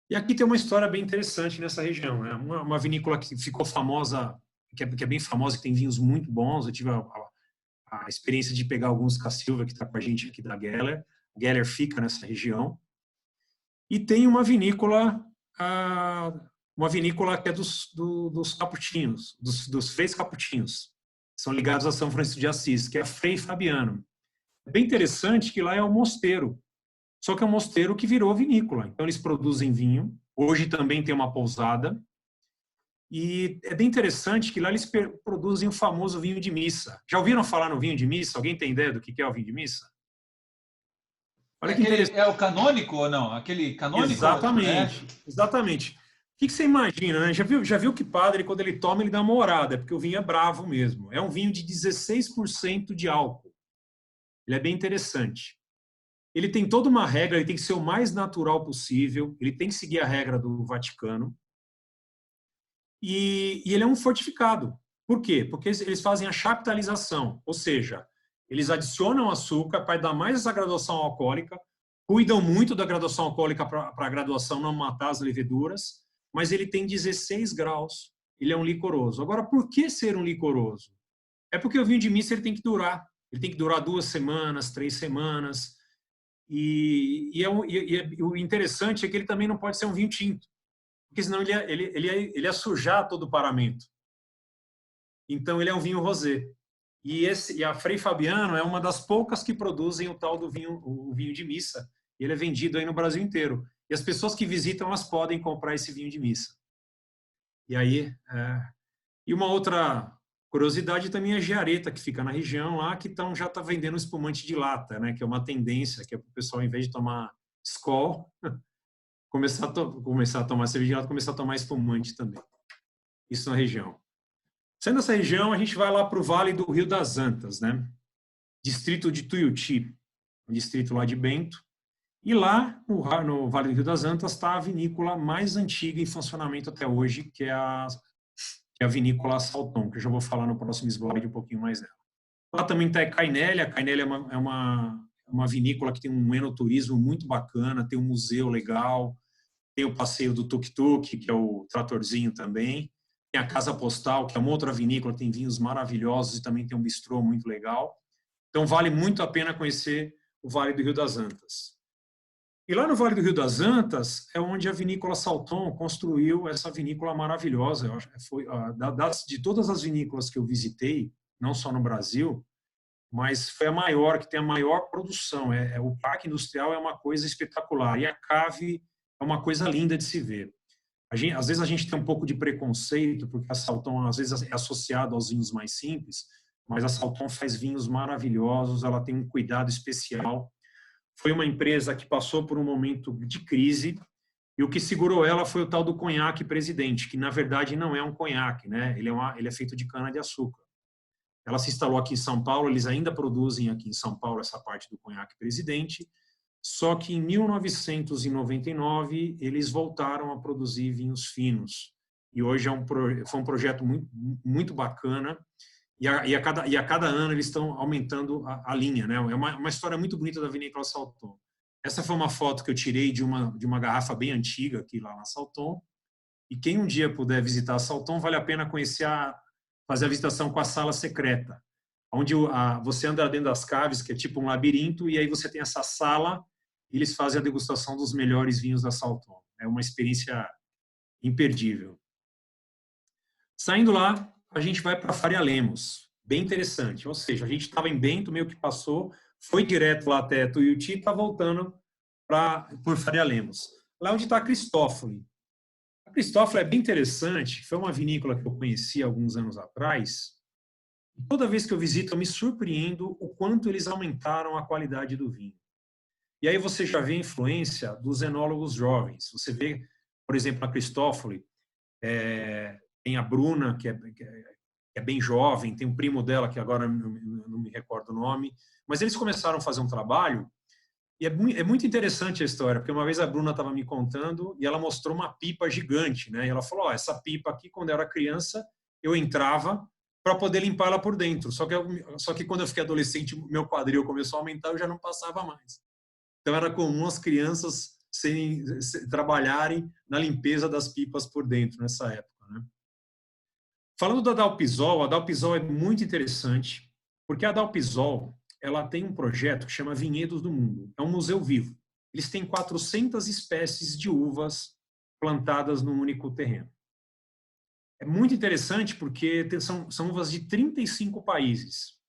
E aqui tem uma história bem interessante nessa região, né? Uma vinícola que ficou famosa, que é bem famosa, que tem vinhos muito bons. Eu tive a experiência de pegar alguns Cassilva, que está com a gente aqui da Geller. A Geller fica nessa região. E tem uma vinícola que é dos caputinhos, dos Freis Caputinhos. são ligados a São Francisco de Assis, que é Frei Fabiano. É bem interessante que lá é um mosteiro, só que é um mosteiro que virou vinícola. Então, eles produzem vinho, hoje também tem uma pousada, e é bem interessante que lá eles produzem o famoso vinho de missa. Já ouviram falar no vinho de missa? Alguém tem ideia do que é o vinho de missa? Olha que interessante. É o canônico ou não? Aquele canônico? Exatamente, exatamente. O que você imagina, né? Já viu que padre, quando ele toma, ele dá uma orada, porque o vinho é bravo mesmo. É um vinho de 16% de álcool. Ele é bem interessante. Ele tem toda uma regra, ele tem que ser o mais natural possível, ele tem que seguir a regra do Vaticano. E ele é um fortificado. Por quê? Porque eles fazem a chaptalização, ou seja, eles adicionam açúcar para dar mais essa graduação alcoólica, cuidam muito da graduação alcoólica para a graduação não matar as leveduras, mas ele tem 16 graus, ele é um licoroso. Agora, por que ser um licoroso? É porque o vinho de missa ele tem que durar 2 semanas, 3 semanas, e o interessante é que ele também não pode ser um vinho tinto, porque senão ele ia sujar todo o paramento. Então, ele é um vinho rosé. E a Frei Fabiano é uma das poucas que produzem o tal do vinho, o vinho de missa. Ele é vendido aí no Brasil inteiro. E as pessoas que visitam, elas podem comprar esse vinho de missa. E aí, e uma outra curiosidade também é a Giareta, que fica na região lá, que já está vendendo espumante de lata, né? Que é uma tendência, que é para o pessoal, em vez de tomar Skol, começar a tomar cerveja de lata, começar a tomar espumante também. Isso na região. Saindo dessa região, a gente vai lá para o Vale do Rio das Antas, né? Distrito de Tuiuti, um distrito lá de Bento. E lá, no Vale do Rio das Antas, está a vinícola mais antiga em funcionamento até hoje, que é a vinícola Salton, que eu já vou falar no próximo slide um pouquinho mais dela. Lá também está a Cainélia. A Cainélia é uma vinícola que tem um enoturismo muito bacana, tem um museu legal, tem o passeio do tuk-tuk, que é o tratorzinho também. Tem a Casa Postal, que é uma outra vinícola, tem vinhos maravilhosos e também tem um bistrô muito legal. Então, vale muito a pena conhecer o Vale do Rio das Antas. E lá no Vale do Rio das Antas é onde a vinícola Salton construiu essa vinícola maravilhosa. Eu acho que foi de todas as vinícolas que eu visitei, não só no Brasil, mas foi a maior, que tem a maior produção. O parque industrial é uma coisa espetacular e a cave é uma coisa linda de se ver. Às vezes a gente tem um pouco de preconceito, porque a Salton às vezes é associada aos vinhos mais simples, mas a Salton faz vinhos maravilhosos, ela tem um cuidado especial. Foi uma empresa que passou por um momento de crise e o que segurou ela foi o tal do conhaque Presidente, que na verdade não é um conhaque, né? Ele é feito de cana-de-açúcar. Ela se instalou aqui em São Paulo, eles ainda produzem aqui em São Paulo essa parte do conhaque Presidente, só que em 1999 eles voltaram a produzir vinhos finos. E hoje foi um projeto muito, muito bacana. E a cada ano eles estão aumentando a linha, né? É uma história muito bonita da vinícola Salton. Essa foi uma foto que eu tirei de uma garrafa bem antiga aqui lá na Salton. E quem um dia puder visitar a Salton, vale a pena fazer a visitação com a sala secreta, onde você anda dentro das caves, que é tipo um labirinto, e aí você tem essa sala e eles fazem a degustação dos melhores vinhos da Salton. É uma experiência imperdível. Saindo lá, a gente vai para Faria Lemos. Bem interessante. Ou seja, a gente estava em Bento, meio que passou, foi direto lá até Tuiuti e está voltando por Faria Lemos. Lá onde está a Cristófoli. A Cristófoli é bem interessante, foi uma vinícola que eu conheci alguns anos atrás. E toda vez que eu visito, eu me surpreendo o quanto eles aumentaram a qualidade do vinho. E aí você já vê a influência dos enólogos jovens. Você vê, por exemplo, a Cristófoli, tem a Bruna, que é bem jovem, tem um primo dela, que agora não me recordo o nome, mas eles começaram a fazer um trabalho, e é muito interessante a história, porque uma vez a Bruna estava me contando, e ela mostrou uma pipa gigante, né? E ela falou, essa pipa aqui, quando eu era criança, eu entrava para poder limpar ela por dentro, só que quando eu fiquei adolescente, meu quadril começou a aumentar, eu já não passava mais. Então era comum as crianças trabalharem na limpeza das pipas por dentro, nessa época, né? Falando da Dalpisol, a Dalpisol é muito interessante, porque a Dalpisol ela tem um projeto que chama Vinhedos do Mundo. É um museu vivo. Eles têm 400 espécies de uvas plantadas num único terreno. É muito interessante porque são uvas de 35 países.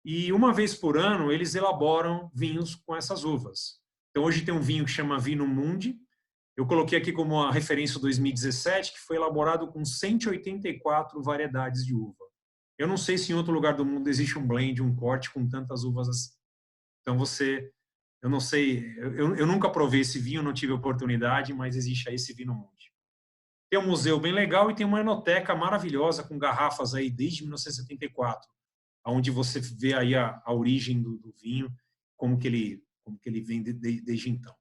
E uma vez por ano eles elaboram vinhos com essas uvas. Então hoje tem um vinho que chama Vinho Mundi. Eu coloquei aqui como a referência 2017, que foi elaborado com 184 variedades de uva. Eu não sei se em outro lugar do mundo existe um blend, um corte com tantas uvas assim. Então eu não sei, eu nunca provei esse vinho, não tive oportunidade, mas existe aí esse Vinho Mundi. Tem um museu bem legal e tem uma enoteca maravilhosa com garrafas aí desde 1974, onde você vê aí a origem do vinho, como que ele vem desde então.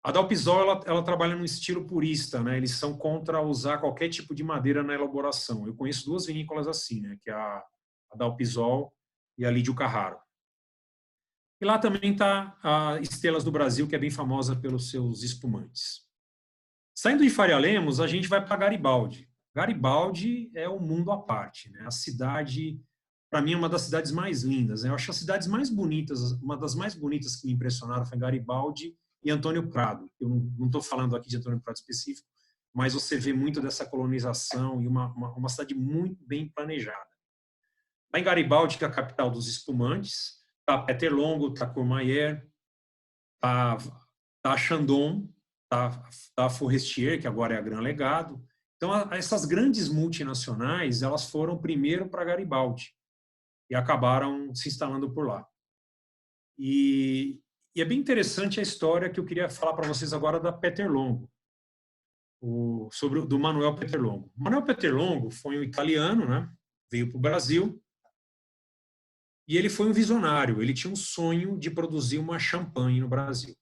A Dalpisol, ela trabalha num estilo purista, né? Eles são contra usar qualquer tipo de madeira na elaboração. Eu conheço duas vinícolas assim, né? Que é a Dalpisol e a Lídio Carraro. E lá também está a Estelas do Brasil, que é bem famosa pelos seus espumantes. Saindo de Faria Lemos, a gente vai para Garibaldi. Garibaldi é um mundo à parte, né? A cidade, para mim, é uma das cidades mais lindas, né? Eu acho as cidades mais bonitas, uma das mais bonitas que me impressionaram foi Garibaldi e Antônio Prado. Eu não estou falando aqui de Antônio Prado específico, mas você vê muito dessa colonização e uma cidade muito bem planejada. Lá em Garibaldi, que é a capital dos espumantes, está Peter Longo, está Courmayeur, está Chandon, está a Forestier, que agora é a Gran Legado. Então, essas grandes multinacionais, elas foram primeiro para Garibaldi e acabaram se instalando por lá. E é bem interessante a história que eu queria falar para vocês agora da Peter Longo, do Manuel Peter Longo. Manuel Peter Longo foi um italiano, né? Veio para o Brasil e ele foi um visionário. Ele tinha um sonho de produzir uma champanhe no Brasil.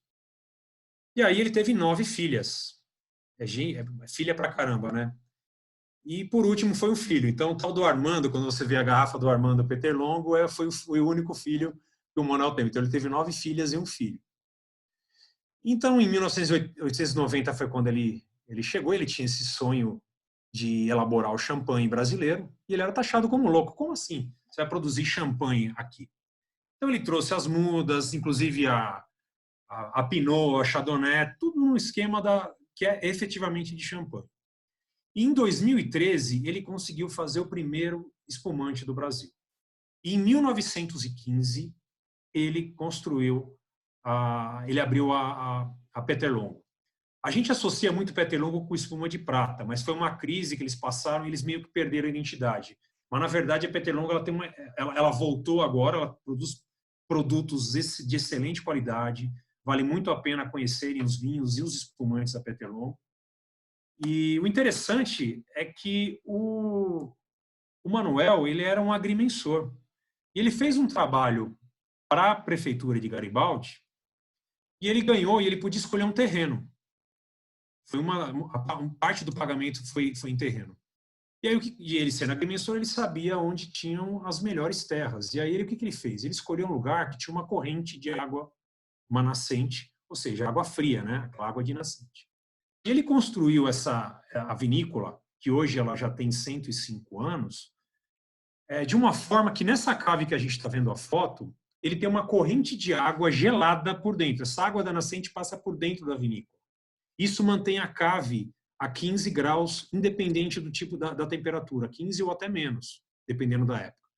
E aí ele teve 9 filhas. É filha pra caramba, né? E por último foi um filho. Então o tal do Armando, quando você vê a garrafa do Armando Peter Longo, foi o único filho que o Manuel teve. Então ele teve 9 filhas e um filho. Então em 1890 foi quando ele chegou, ele tinha esse sonho de elaborar o champanhe brasileiro e ele era taxado como louco. Como assim? Você vai produzir champanhe aqui? Então ele trouxe as mudas, inclusive a Pinot, a Chardonnay, tudo num esquema que é efetivamente de champanhe. E em 2013, ele conseguiu fazer o primeiro espumante do Brasil. E em 1915, ele abriu a Peter Longo. A gente associa muito Peter Longo com espuma de prata, mas foi uma crise que eles passaram e eles meio que perderam a identidade. Mas, na verdade, a Peter Longo ela voltou agora, ela produz produtos de excelente qualidade. Vale muito a pena conhecerem os vinhos e os espumantes da Peter Longo. E o interessante é que o Manuel, ele era um agrimensor. E ele fez um trabalho para a prefeitura de Garibaldi e ele ganhou e ele podia escolher um terreno. Parte do pagamento foi em terreno. E aí, ele sendo agrimensor, ele sabia onde tinham as melhores terras. E aí, o que ele fez? Ele escolheu um lugar que tinha uma corrente de água, uma nascente, ou seja, água fria, né? Aquela água de nascente. E ele construiu a vinícola, que hoje ela já tem 105 anos, de uma forma que nessa cave que a gente está vendo a foto, ele tem uma corrente de água gelada por dentro. Essa água da nascente passa por dentro da vinícola. Isso mantém a cave a 15 graus, independente do tipo da temperatura, 15 ou até menos, dependendo da época.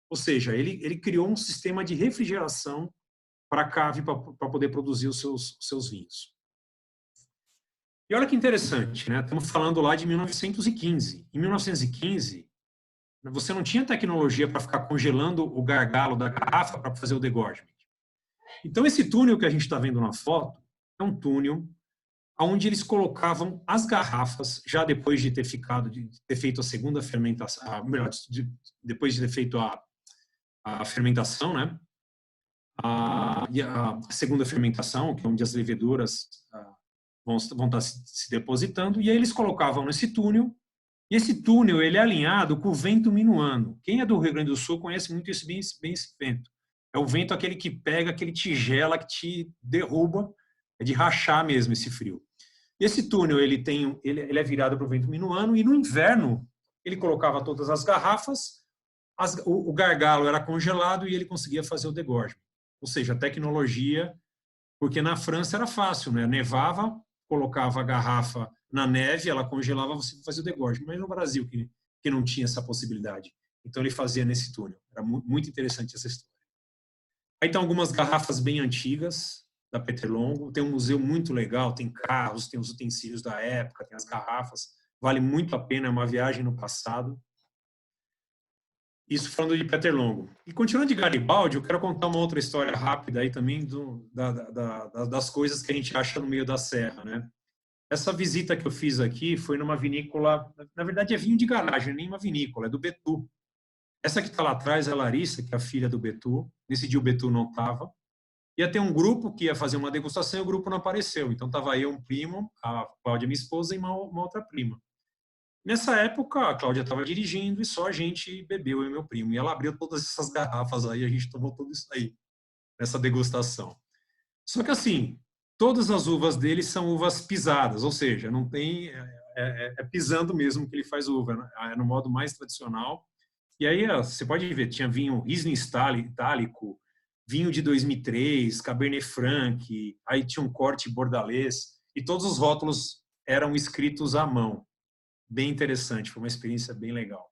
Ou seja, ele criou um sistema de refrigeração para a cave para poder produzir os seus vinhos. E olha que interessante, né? Estamos falando lá de 1915. Em 1915, você não tinha tecnologia para ficar congelando o gargalo da garrafa para fazer o degorgement. Então, esse túnel que a gente está vendo na foto é um túnel onde eles colocavam as garrafas, já depois de ter feito a segunda fermentação, melhor, depois de ter feito a fermentação, né? A segunda fermentação, que é onde as leveduras vão estar se depositando, e aí eles colocavam nesse túnel, e esse túnel ele é alinhado com o vento minuano. Quem é do Rio Grande do Sul conhece muito bem esse vento. É o vento aquele que pega, aquele te gela, que te derruba, é de rachar mesmo esse frio. Esse túnel ele é virado para o vento minuano e no inverno ele colocava todas as garrafas, o gargalo era congelado e ele conseguia fazer o degorgement. Ou seja, a tecnologia, porque na França era fácil, né? Nevava, colocava a garrafa na neve, ela congelava, você fazia o degorge. Mas no Brasil, que não tinha essa possibilidade. Então, ele fazia nesse túnel. Era muito interessante essa história. Aí tem algumas garrafas bem antigas da Petrolongo. Tem um museu muito legal, tem carros, tem os utensílios da época, tem as garrafas. Vale muito a pena, é uma viagem no passado. Isso falando de Petrolongo. E continuando de Garibaldi, eu quero contar uma outra história rápida aí também das coisas que a gente acha no meio da serra, né? Essa visita que eu fiz aqui foi numa vinícola, na verdade é vinho de garagem, nem uma vinícola, é do Betu. Essa que está lá atrás é a Larissa, que é a filha do Betu. Nesse dia o Betu não estava. Ia ter um grupo que ia fazer uma degustação e o grupo não apareceu. Então estava eu, um primo, a Cláudia, minha esposa, e uma outra prima. Nessa época, a Cláudia estava dirigindo e só a gente bebeu, eu e meu primo. E ela abriu todas essas garrafas aí, a gente tomou tudo isso aí, nessa degustação. Só que assim, todas as uvas dele são uvas pisadas, ou seja, não tem... É pisando mesmo que ele faz uva, né? É no modo mais tradicional. E aí, você pode ver, tinha vinho Riesling Itálico, vinho de 2003, Cabernet Franc, aí tinha um corte bordalês, e todos os rótulos eram escritos à mão. Bem interessante, foi uma experiência bem legal.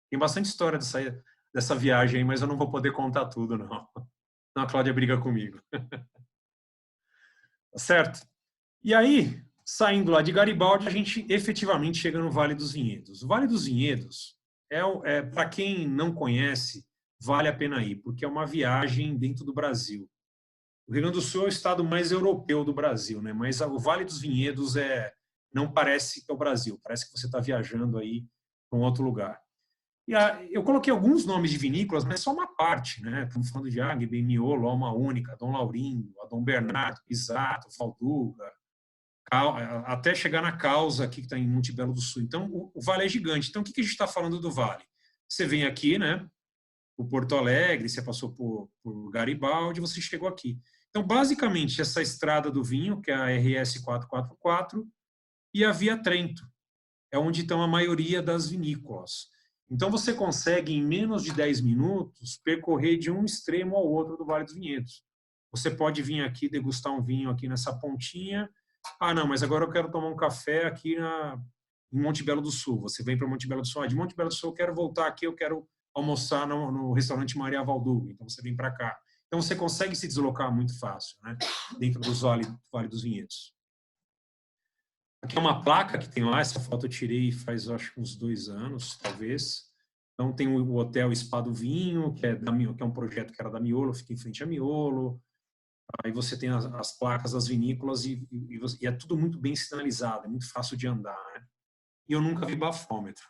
Tem bastante história dessa viagem aí, mas eu não vou poder contar tudo, não. Não, a Cláudia briga comigo. Tá certo? E aí, saindo lá de Garibaldi, a gente efetivamente chega no Vale dos Vinhedos. O Vale dos Vinhedos, para quem não conhece, vale a pena ir, porque é uma viagem dentro do Brasil. O Rio Grande do Sul é o estado mais europeu do Brasil, né? Mas o Vale dos Vinhedos não parece que é o Brasil, parece que você está viajando aí para um outro lugar. E eu coloquei alguns nomes de vinícolas, mas só uma parte, né? Estamos falando de Agbe, Miolo, Alma Única, Dom Laurindo, Dom Bernardo, Pisato, Valduga, até chegar na Causa, aqui que está em Monte Belo do Sul. Então, o Vale é gigante. Então, o que a gente está falando do Vale? Você vem aqui, né? Por Porto Alegre, você passou por Garibaldi, você chegou aqui. Então, basicamente, essa estrada do vinho, que é a RS 444, e a Via Trento, é onde estão a maioria das vinícolas. Então, você consegue, em menos de 10 minutos, percorrer de um extremo ao outro do Vale dos Vinhedos. Você pode vir aqui degustar um vinho aqui nessa pontinha. Ah, não, mas agora eu quero tomar um café aqui em Monte Belo do Sul. Você vem para Monte Belo do Sul. De Monte Belo do Sul, eu quero voltar aqui, eu quero almoçar no restaurante Maria Valduga. Então, você vem para cá. Então, você consegue se deslocar muito fácil, né? Dentro do Vale dos Vinhedos. Aqui é uma placa que tem lá, essa foto eu tirei faz, acho que uns 2 anos, talvez. Então, tem o Hotel Spa do Vinho, que é um projeto que era da Miolo, fica em frente a Miolo. Aí você tem as placas das vinícolas e é tudo muito bem sinalizado, é muito fácil de andar, né? E eu nunca vi bafômetro.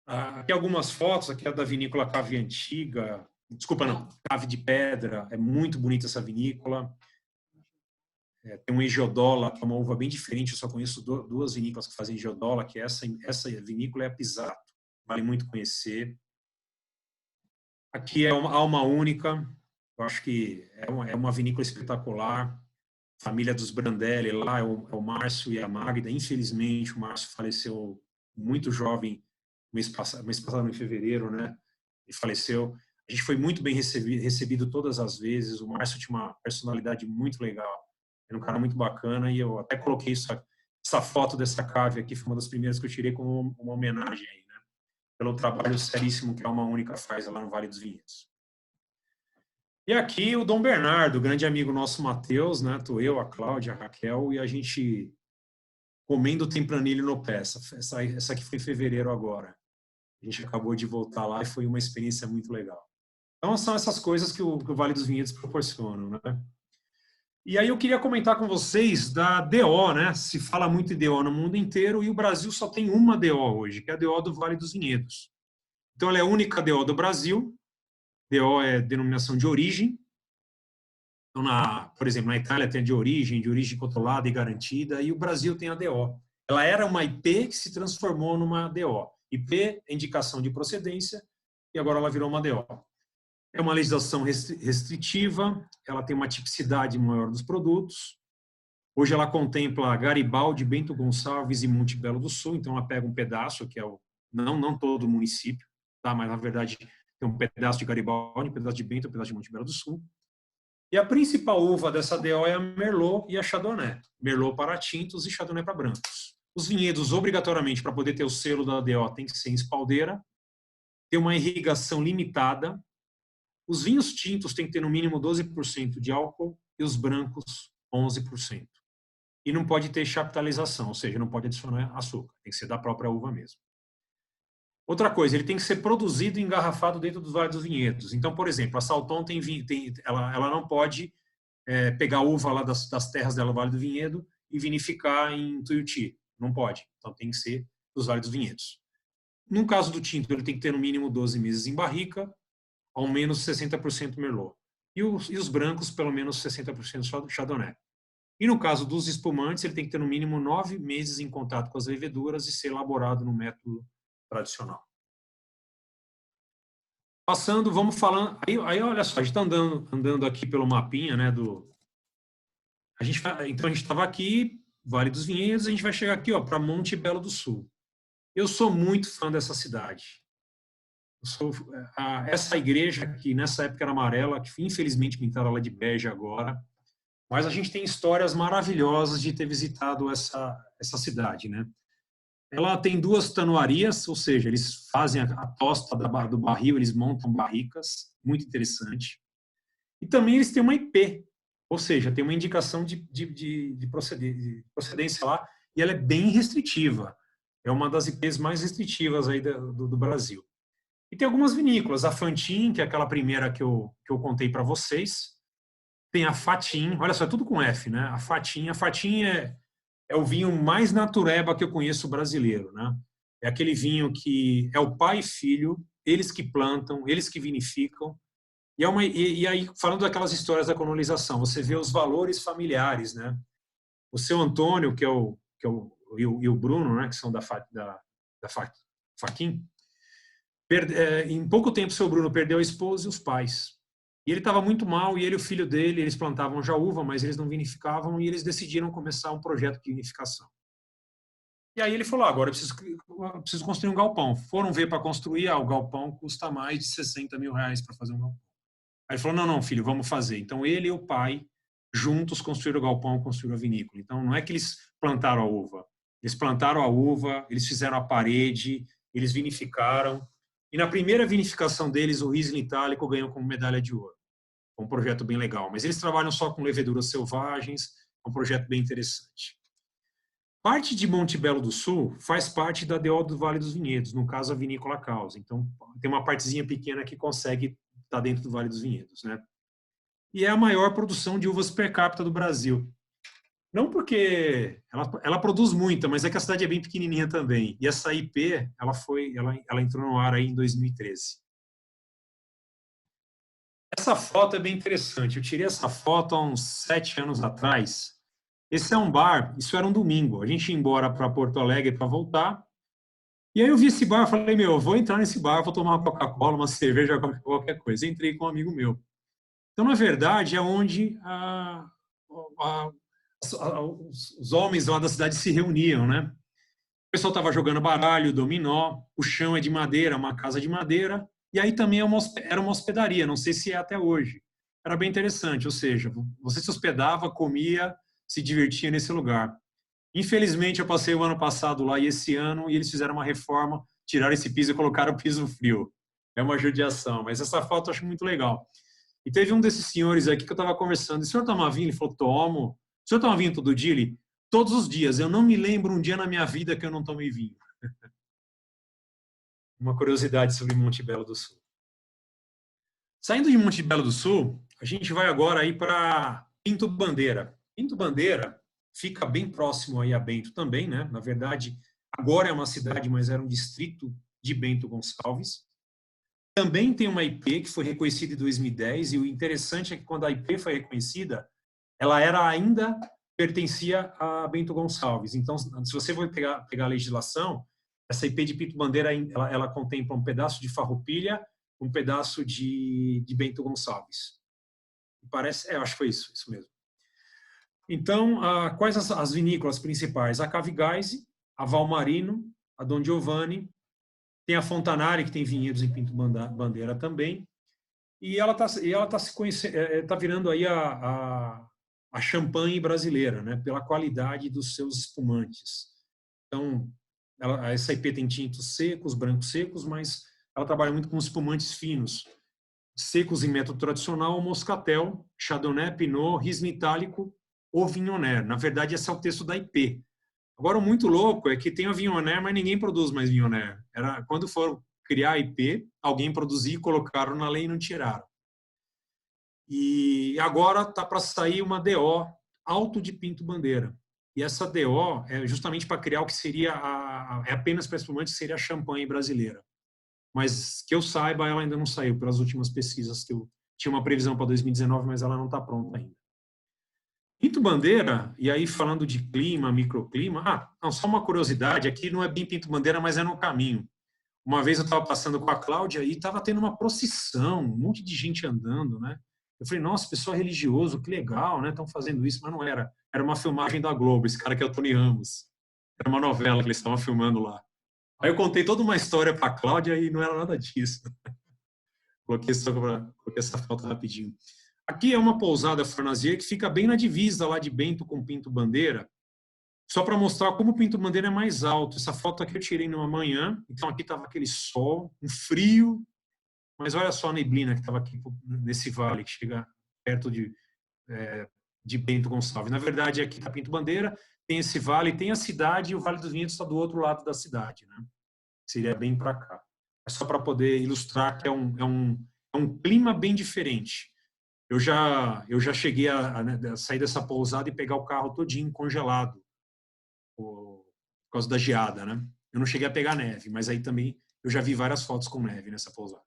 Aqui algumas fotos, aqui é da vinícola Cave Antiga, desculpa não, Cave de Pedra, é muito bonita essa vinícola. Tem um Egiodola, que é uma uva bem diferente, eu só conheço 2 vinícolas que fazem Egiodola, que essa vinícola é a Pisato, vale muito conhecer. Aqui é uma Alma Única, eu acho que é uma vinícola espetacular, família dos Brandelli lá, é o Márcio e a Magda. Infelizmente, o Márcio faleceu muito jovem, mês passado em fevereiro, né? Ele faleceu. A gente foi muito bem recebido todas as vezes. O Márcio tinha uma personalidade muito legal. Era um cara muito bacana e eu até coloquei essa foto dessa cave aqui, foi uma das primeiras que eu tirei como uma homenagem aí, né? Pelo trabalho seríssimo que a Alma Única faz lá no Vale dos Vinhedos. E aqui o Dom Bernardo, grande amigo nosso Matheus, né? Tô eu, a Cláudia, a Raquel e a gente comendo tempranilho no pé. Essa aqui foi em fevereiro agora. A gente acabou de voltar lá e foi uma experiência muito legal. Então são essas coisas que o Vale dos Vinhedos proporcionam, né? E aí eu queria comentar com vocês da DO, né? Se fala muito em DO no mundo inteiro e o Brasil só tem uma DO hoje, que é a DO do Vale dos Vinhedos. Então ela é a única DO do Brasil. DO é denominação de origem. Então, por exemplo, na Itália tem a de origem controlada e garantida, e o Brasil tem a DO. Ela era uma IP que se transformou numa DO. IP é indicação de procedência, e agora ela virou uma DO. É uma legislação restritiva, ela tem uma tipicidade maior dos produtos. Hoje ela contempla Garibaldi, Bento Gonçalves e Monte Belo do Sul, então ela pega um pedaço, que é não todo o município, tá? Mas na verdade tem um pedaço de Garibaldi, um pedaço de Bento, um pedaço de Monte Belo do Sul. E a principal uva dessa DO é a Merlot e a Chardonnay. Merlot para tintos e Chardonnay para brancos. Os vinhedos, obrigatoriamente, para poder ter o selo da DO, tem que ser em espaldeira, ter uma irrigação limitada. Os vinhos tintos têm que ter no mínimo 12% de álcool e os brancos 11%. E não pode ter chaptalização, ou seja, não pode adicionar açúcar. Tem que ser da própria uva mesmo. Outra coisa, ele tem que ser produzido e engarrafado dentro dos vales dos vinhedos. Então, por exemplo, a Salton ela não pode pegar a uva lá das terras dela, Vale do Vinhedo, e vinificar em Tuiuti. Não pode. Então, tem que ser dos vales dos vinhedos. No caso do tinto, ele tem que ter no mínimo 12 meses em barrica, ao menos 60% Merlot. E os brancos, pelo menos 60% Chardonnay. E no caso dos espumantes, ele tem que ter no mínimo 9 meses em contato com as leveduras e ser elaborado no método tradicional. Passando, vamos falando. Aí olha só, a gente está andando aqui pelo mapinha, né? Então a gente estava aqui, Vale dos Vinhedos, a gente vai chegar aqui, para Monte Belo do Sul. Eu sou muito fã dessa cidade. Essa igreja que nessa época era amarela, que infelizmente pintaram ela de bege agora. Mas a gente tem histórias maravilhosas de ter visitado essa cidade, né? Ela tem 2 tanuarias, ou seja, eles fazem a tosta do barril, eles montam barricas, muito interessante. E também eles têm uma IP, ou seja, tem uma indicação de procedência lá, e ela é bem restritiva. É uma das IPs mais restritivas aí do Brasil. E tem algumas vinícolas, a Fantin, que é aquela primeira que eu contei para vocês. Tem a Fatim, olha só, é tudo com F, né? A Fatim é o vinho mais natureba que eu conheço brasileiro, né? É aquele vinho que é o pai e filho, eles que plantam, eles que vinificam. E aí, falando daquelas histórias da colonização, você vê os valores familiares, né? O seu Antônio, e o Bruno, né? Que são da Faquin. Em pouco tempo, seu Bruno perdeu a esposa e os pais. E ele estava muito mal, e ele e o filho dele, eles plantavam já uva, mas eles não vinificavam, e eles decidiram começar um projeto de vinificação. E aí ele falou, agora eu preciso construir um galpão. Foram ver para construir, o galpão custa mais de 60 mil reais para fazer um galpão. Aí ele falou, não, filho, vamos fazer. Então ele e o pai, juntos, construíram o galpão, construíram a vinícola. Então não é que eles plantaram a uva. Eles plantaram a uva, eles fizeram a parede, eles vinificaram. E na primeira vinificação deles, o Riesling Itálico ganhou como medalha de ouro. É um projeto bem legal. Mas eles trabalham só com leveduras selvagens, é um projeto bem interessante. Parte de Monte Belo do Sul faz parte da DO do Vale dos Vinhedos, no caso a Vinícola Causa. Então, tem uma partezinha pequena que consegue estar dentro do Vale dos Vinhedos, né? E é a maior produção de uvas per capita do Brasil. Não porque ela produz muita, mas é que a cidade é bem pequenininha também. E essa IP, ela entrou no ar aí em 2013. Essa foto é bem interessante. Eu tirei essa foto há uns 7 anos atrás. Esse é um bar, isso era um domingo. A gente ia embora para Porto Alegre para voltar. E aí eu vi esse bar, falei, eu vou entrar nesse bar, vou tomar uma Coca-Cola, uma cerveja, qualquer coisa. Entrei com um amigo meu. Então, na verdade, é onde os homens lá da cidade se reuniam, né? O pessoal estava jogando baralho, dominó, o chão é de madeira, uma casa de madeira, e aí também era uma hospedaria, não sei se é até hoje. Era bem interessante, ou seja, você se hospedava, comia, se divertia nesse lugar. Infelizmente, eu passei o ano passado lá e esse ano, e eles fizeram uma reforma, tiraram esse piso e colocaram o piso frio. É uma judiação, mas essa foto eu acho muito legal. E teve um desses senhores aqui que eu estava conversando, o senhor toma vinho? Ele falou, tomo. O senhor toma vinho todo dia? Ele, todos os dias. Eu não me lembro um dia na minha vida que eu não tomei vinho. Uma curiosidade sobre Monte Belo do Sul. Saindo de Monte Belo do Sul, a gente vai agora aí para Pinto Bandeira. Pinto Bandeira fica bem próximo aí a Bento também, né? Na verdade, agora é uma cidade, mas era um distrito de Bento Gonçalves. Também tem uma IP que foi reconhecida em 2010, e o interessante é que quando a IP foi reconhecida, ela ainda pertencia a Bento Gonçalves. Então, se você for pegar a legislação, essa IP de Pinto Bandeira, ela contempla um pedaço de Farroupilha, um pedaço de Bento Gonçalves. Parece, acho que foi isso mesmo. Então, quais as vinícolas principais? A Cavigaise, a Valmarino, a Don Giovanni, tem a Fontanari, que tem vinhedos em Pinto Bandeira também, E ela tá se conhecendo, tá virando aí a champanhe brasileira, né? Pela qualidade dos seus espumantes. Então, essa IP tem tintos secos, brancos secos, mas ela trabalha muito com espumantes finos, secos em método tradicional, moscatel, chardonnay, pinot, riesling itálico ou viognier. Na verdade, esse é o texto da IP. Agora, o muito louco é que tem a viognier, mas ninguém produz mais viognier. Quando foram criar a IP, alguém produziu, colocaram na lei e não tiraram. E agora está para sair uma DO Alto de Pinto Bandeira. E essa DO é justamente para criar o que seria é apenas para espumante, que seria a champanhe brasileira. Mas que eu saiba, ela ainda não saiu, pelas últimas pesquisas que eu tinha uma previsão para 2019, mas ela não está pronta ainda. Pinto Bandeira, e aí falando de clima, microclima, não, só uma curiosidade, aqui não é bem Pinto Bandeira, mas é no caminho. Uma vez eu estava passando com a Cláudia e estava tendo uma procissão, um monte de gente andando, né? Eu falei, nossa, pessoal religioso, que legal, né? Estão fazendo isso, mas não era. Era uma filmagem da Globo, esse cara que é o Tony Ramos. Era uma novela que eles estavam filmando lá. Aí eu contei toda uma história para a Cláudia e não era nada disso. Coloquei essa foto rapidinho. Aqui é uma pousada Fornazier que fica bem na divisa lá de Bento com Pinto Bandeira, só para mostrar como o Pinto Bandeira é mais alto. Essa foto aqui eu tirei numa manhã, então aqui estava aquele sol, um frio, mas olha só a neblina que estava aqui nesse vale, que chega perto de Bento Gonçalves. Na verdade, aqui está Pinto Bandeira, tem esse vale, tem a cidade, e o Vale dos Vinhedos está do outro lado da cidade, né? Seria bem para cá. É só para poder ilustrar que é um clima bem diferente. Eu já cheguei a sair dessa pousada e pegar o carro todinho congelado, por causa da geada, né? Eu não cheguei a pegar neve, mas aí também eu já vi várias fotos com neve nessa pousada.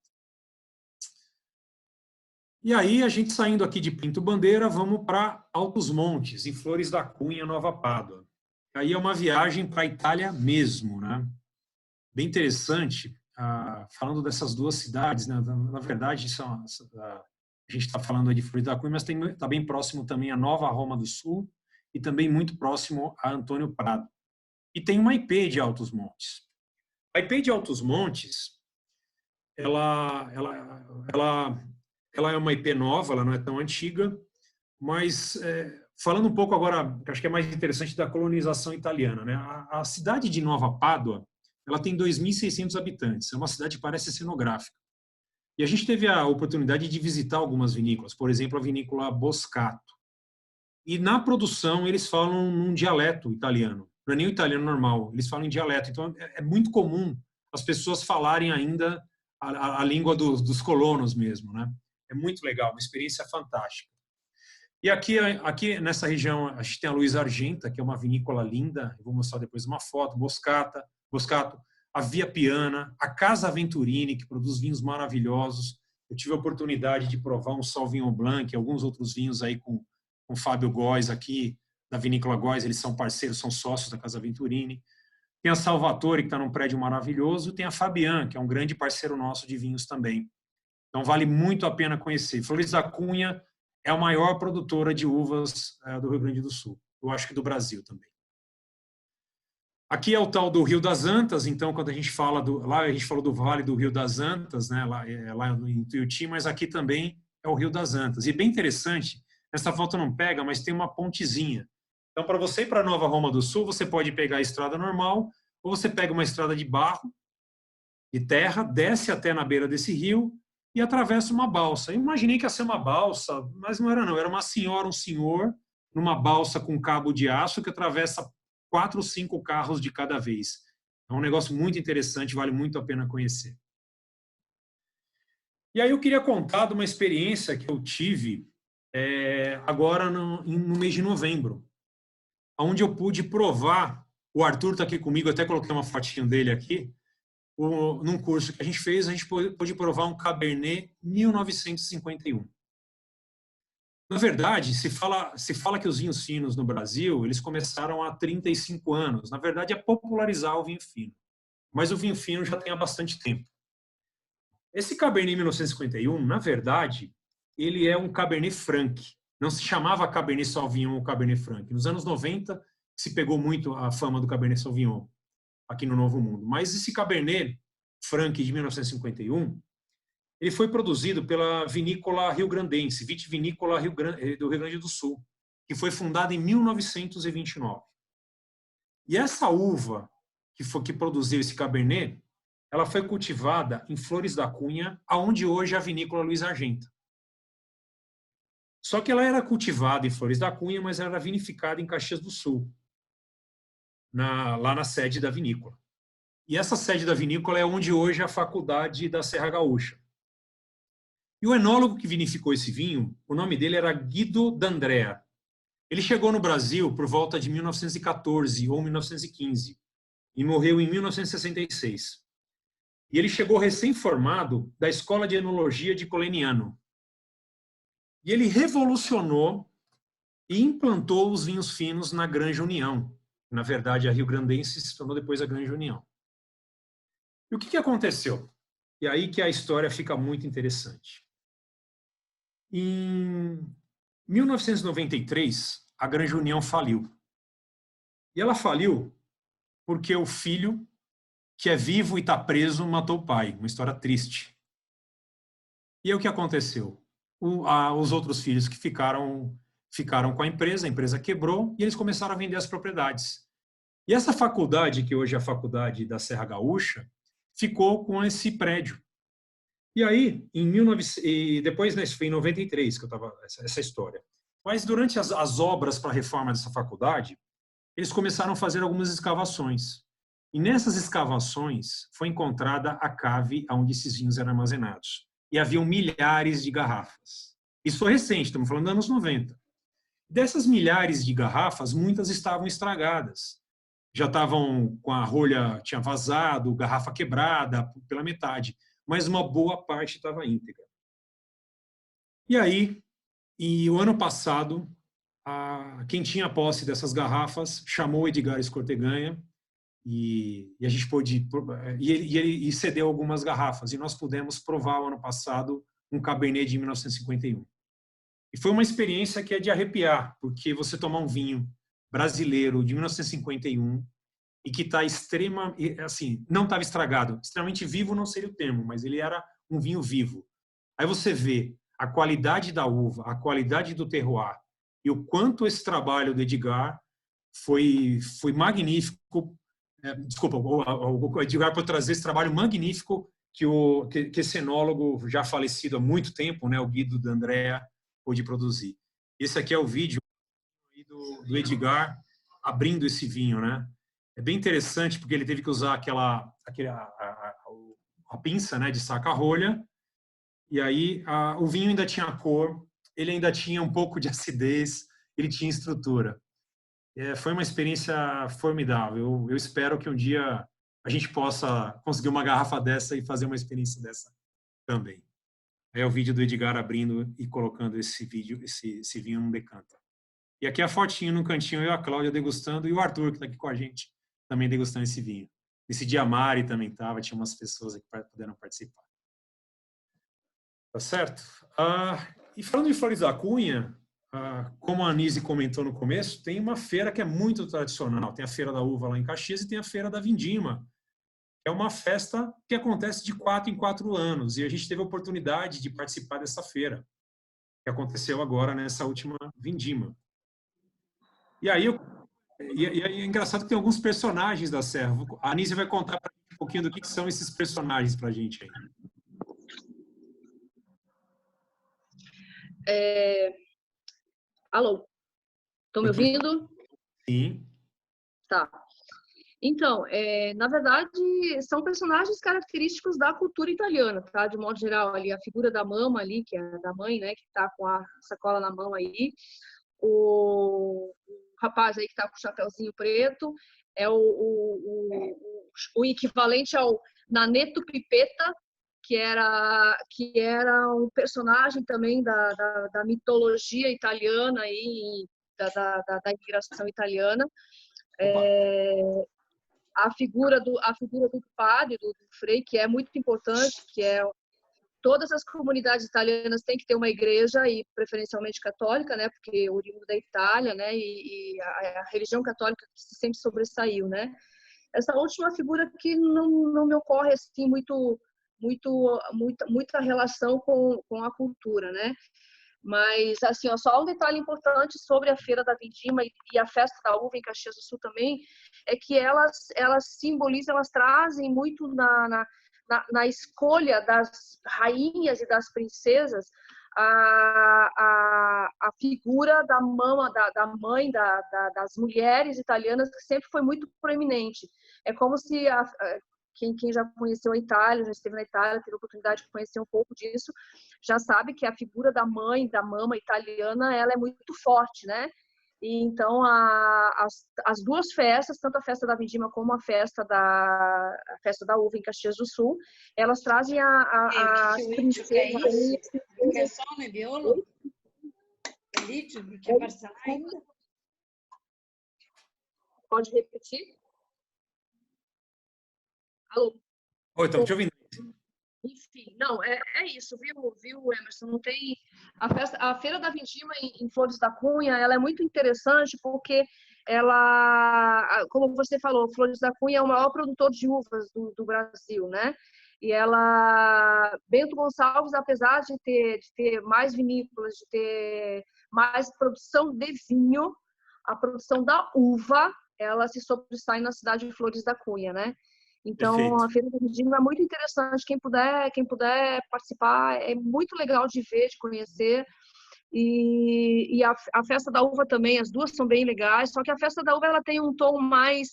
E aí, a gente saindo aqui de Pinto Bandeira, vamos para Altos Montes, em Flores da Cunha, Nova Pádua. Aí é uma viagem para a Itália mesmo, né? Bem interessante, falando dessas duas cidades, né? Na verdade, a gente está falando aí de Flores da Cunha, mas está bem próximo também a Nova Roma do Sul e também muito próximo a Antônio Prado. E tem uma IP de Altos Montes. A IP de Altos Montes, ela é uma IP nova, ela não é tão antiga, mas falando um pouco agora, acho que é mais interessante da colonização italiana, né? A cidade de Nova Pádua, ela tem 2.600 habitantes, é uma cidade que parece cenográfica. E a gente teve a oportunidade de visitar algumas vinícolas, por exemplo, a vinícola Boscato. E na produção eles falam num dialeto italiano, não é nem o italiano normal, eles falam em dialeto. Então é muito comum as pessoas falarem ainda a língua dos colonos mesmo, né? É muito legal, uma experiência fantástica. E aqui nessa região a gente tem a Luiz Argenta, que é uma vinícola linda, eu vou mostrar depois uma foto, Boscato, a Via Piana, a Casa Venturini, que produz vinhos maravilhosos. Eu tive a oportunidade de provar um Sauvignon Blanc, alguns outros vinhos aí com Fábio Góes aqui, da Vinícola Góes, eles são parceiros, são sócios da Casa Venturini. Tem a Salvatore, que está num prédio maravilhoso, tem a Fabian, que é um grande parceiro nosso de vinhos também. Então vale muito a pena conhecer. Flores da Cunha é a maior produtora de uvas do Rio Grande do Sul. Eu acho que do Brasil também. Aqui é o tal do Rio das Antas, então quando a gente fala lá a gente falou do Vale do Rio das Antas, né, lá em Tuiuti, mas aqui também é o Rio das Antas. E bem interessante, essa foto não pega, mas tem uma pontezinha. Então para você ir para Nova Roma do Sul, você pode pegar a estrada normal ou você pega uma estrada de barro, de terra, desce até na beira desse rio e atravessa uma balsa. Eu imaginei que ia ser uma balsa, mas não era não, era uma senhora, um senhor, numa balsa com cabo de aço que atravessa 4 ou 5 carros de cada vez. É um negócio muito interessante, vale muito a pena conhecer. E aí eu queria contar de uma experiência que eu tive agora no mês de novembro, onde eu pude provar, o Arthur está aqui comigo, até coloquei uma fotinho dele aqui, num curso que a gente fez, a gente pôde provar um Cabernet 1951. Na verdade, se fala que os vinhos finos no Brasil, eles começaram há 35 anos. Na verdade, é popularizar o vinho fino. Mas o vinho fino já tem há bastante tempo. Esse Cabernet 1951, na verdade, ele é um Cabernet Franc. Não se chamava Cabernet Sauvignon ou Cabernet Franc. Nos anos 90, se pegou muito a fama do Cabernet Sauvignon aqui no Novo Mundo. Mas esse Cabernet Franc de 1951, ele foi produzido pela vinícola rio-grandense, Vitivinícola do Rio Grande do Sul, que foi fundada em 1929. E essa uva que produziu esse Cabernet, ela foi cultivada em Flores da Cunha, aonde hoje é a vinícola Luiz Argenta. Só que ela era cultivada em Flores da Cunha, mas ela era vinificada em Caxias do Sul, lá na sede da vinícola. E essa sede da vinícola é onde hoje é a Faculdade da Serra Gaúcha. E o enólogo que vinificou esse vinho, o nome dele era Guido D'Andrea. Ele chegou no Brasil por volta de 1914 ou 1915 e morreu em 1966. E ele chegou recém-formado da Escola de Enologia de Coleniano. E ele revolucionou e implantou os vinhos finos na Granja União. Na verdade, a Rio Grandense se tornou depois a Granja União. E o que aconteceu? E aí que a história fica muito interessante. Em 1993, a Granja União faliu. E ela faliu porque o filho, que é vivo e está preso, matou o pai. Uma história triste. E aí o que aconteceu? Os outros filhos que ficaram com a empresa quebrou e eles começaram a vender as propriedades. E essa faculdade, que hoje é a Faculdade da Serra Gaúcha, ficou com esse prédio. E aí, depois, né, foi em 93 que eu estava essa história. Mas durante as obras para a reforma dessa faculdade, eles começaram a fazer algumas escavações. E nessas escavações foi encontrada a cave onde esses vinhos eram armazenados. E haviam milhares de garrafas. Isso foi recente, estamos falando dos anos 90. Dessas milhares de garrafas, muitas estavam estragadas. Já estavam com a rolha, tinha vazado, garrafa quebrada pela metade. Mas uma boa parte estava íntegra. E aí, o ano passado, quem tinha posse dessas garrafas chamou o Edgar Escorteganha e a gente pôde, e ele cedeu algumas garrafas e nós pudemos provar o ano passado um Cabernet de 1951. E foi uma experiência que é de arrepiar, porque você tomar um vinho brasileiro de 1951 e que está assim, não estava estragado, extremamente vivo não seria o termo, mas ele era um vinho vivo. Aí você vê a qualidade da uva, a qualidade do terroir e o quanto esse trabalho do Edgar foi magnífico. Desculpa, o Edgar por trazer esse trabalho magnífico que esse enólogo já falecido há muito tempo, né, o Guido D'Andrea, pôde produzir. Esse aqui é o vídeo do Edgar abrindo esse vinho, né? É bem interessante porque ele teve que usar a pinça, né, de saca-rolha, e aí o vinho ainda tinha cor, ele ainda tinha um pouco de acidez, ele tinha estrutura. Foi uma experiência formidável. Eu espero que um dia a gente possa conseguir uma garrafa dessa e fazer uma experiência dessa também. É o vídeo do Edgar abrindo e colocando esse vinho num decanter. E aqui a fotinho no cantinho, eu e a Cláudia degustando, e o Arthur, que está aqui com a gente, também degustando esse vinho. Esse dia a Mari também estava, tinha umas pessoas aqui que puderam participar. Tá certo? E falando de Flores da Cunha, como a Anise comentou no começo, tem uma feira que é muito tradicional. Tem a Feira da Uva lá em Caxias e tem a Feira da Vindima. É uma festa que acontece de 4 em 4 anos. E a gente teve a oportunidade de participar dessa feira, que aconteceu agora nessa última Vindima. E aí, é engraçado que tem alguns personagens da Serra. A Anise vai contar pra gente um pouquinho do que são esses personagens para a gente aí. Alô? Estão me ouvindo? Sim. Tá. Então, na verdade, são personagens característicos da cultura italiana, tá? De modo geral, ali a figura da mama ali, que é da mãe, né? Que está com a sacola na mão aí. O rapaz aí que está com o chapeuzinho preto é o equivalente ao Nanetto Pipetta, que era um personagem também da mitologia italiana aí, da imigração italiana. A figura do padre, do frei, que é muito importante, que é todas as comunidades italianas têm que ter uma igreja, e preferencialmente católica, né, porque oriundo da Itália, né, e a religião católica sempre sobressaiu, né. Essa última figura que não me ocorre assim muito muita relação com a cultura, né? Mas, assim, ó, só um detalhe importante sobre a Feira da Vindima e a Festa da Uva em Caxias do Sul também, é que elas simbolizam, elas trazem muito na escolha das rainhas e das princesas a figura da mama, da mãe, das mulheres italianas, que sempre foi muito proeminente. É como se quem já conheceu a Itália, já esteve na Itália, teve a oportunidade de conhecer um pouco disso, já sabe que a figura da mãe, da mama italiana, ela é muito forte, né? E então, as duas festas, tanto a festa da Vindima como a festa da Uva em Caxias do Sul, elas trazem as princesas... Pode repetir? Alô? Oi, estamos te ouvindo. Enfim, não, é isso, viu, Emerson? Não tem... A Feira da Vindima em Flores da Cunha, ela é muito interessante porque ela, como você falou, Flores da Cunha é o maior produtor de uvas do Brasil, né? E Bento Gonçalves, apesar de ter mais vinícolas, de ter mais produção de vinho, a produção da uva, ela se sobressai na cidade de Flores da Cunha, né? Então, Perfeito. a Feira da Vindima é muito interessante. Quem puder participar, é muito legal de ver, de conhecer. E a Festa da Uva também, as duas são bem legais. Só que a Festa da Uva ela tem um tom mais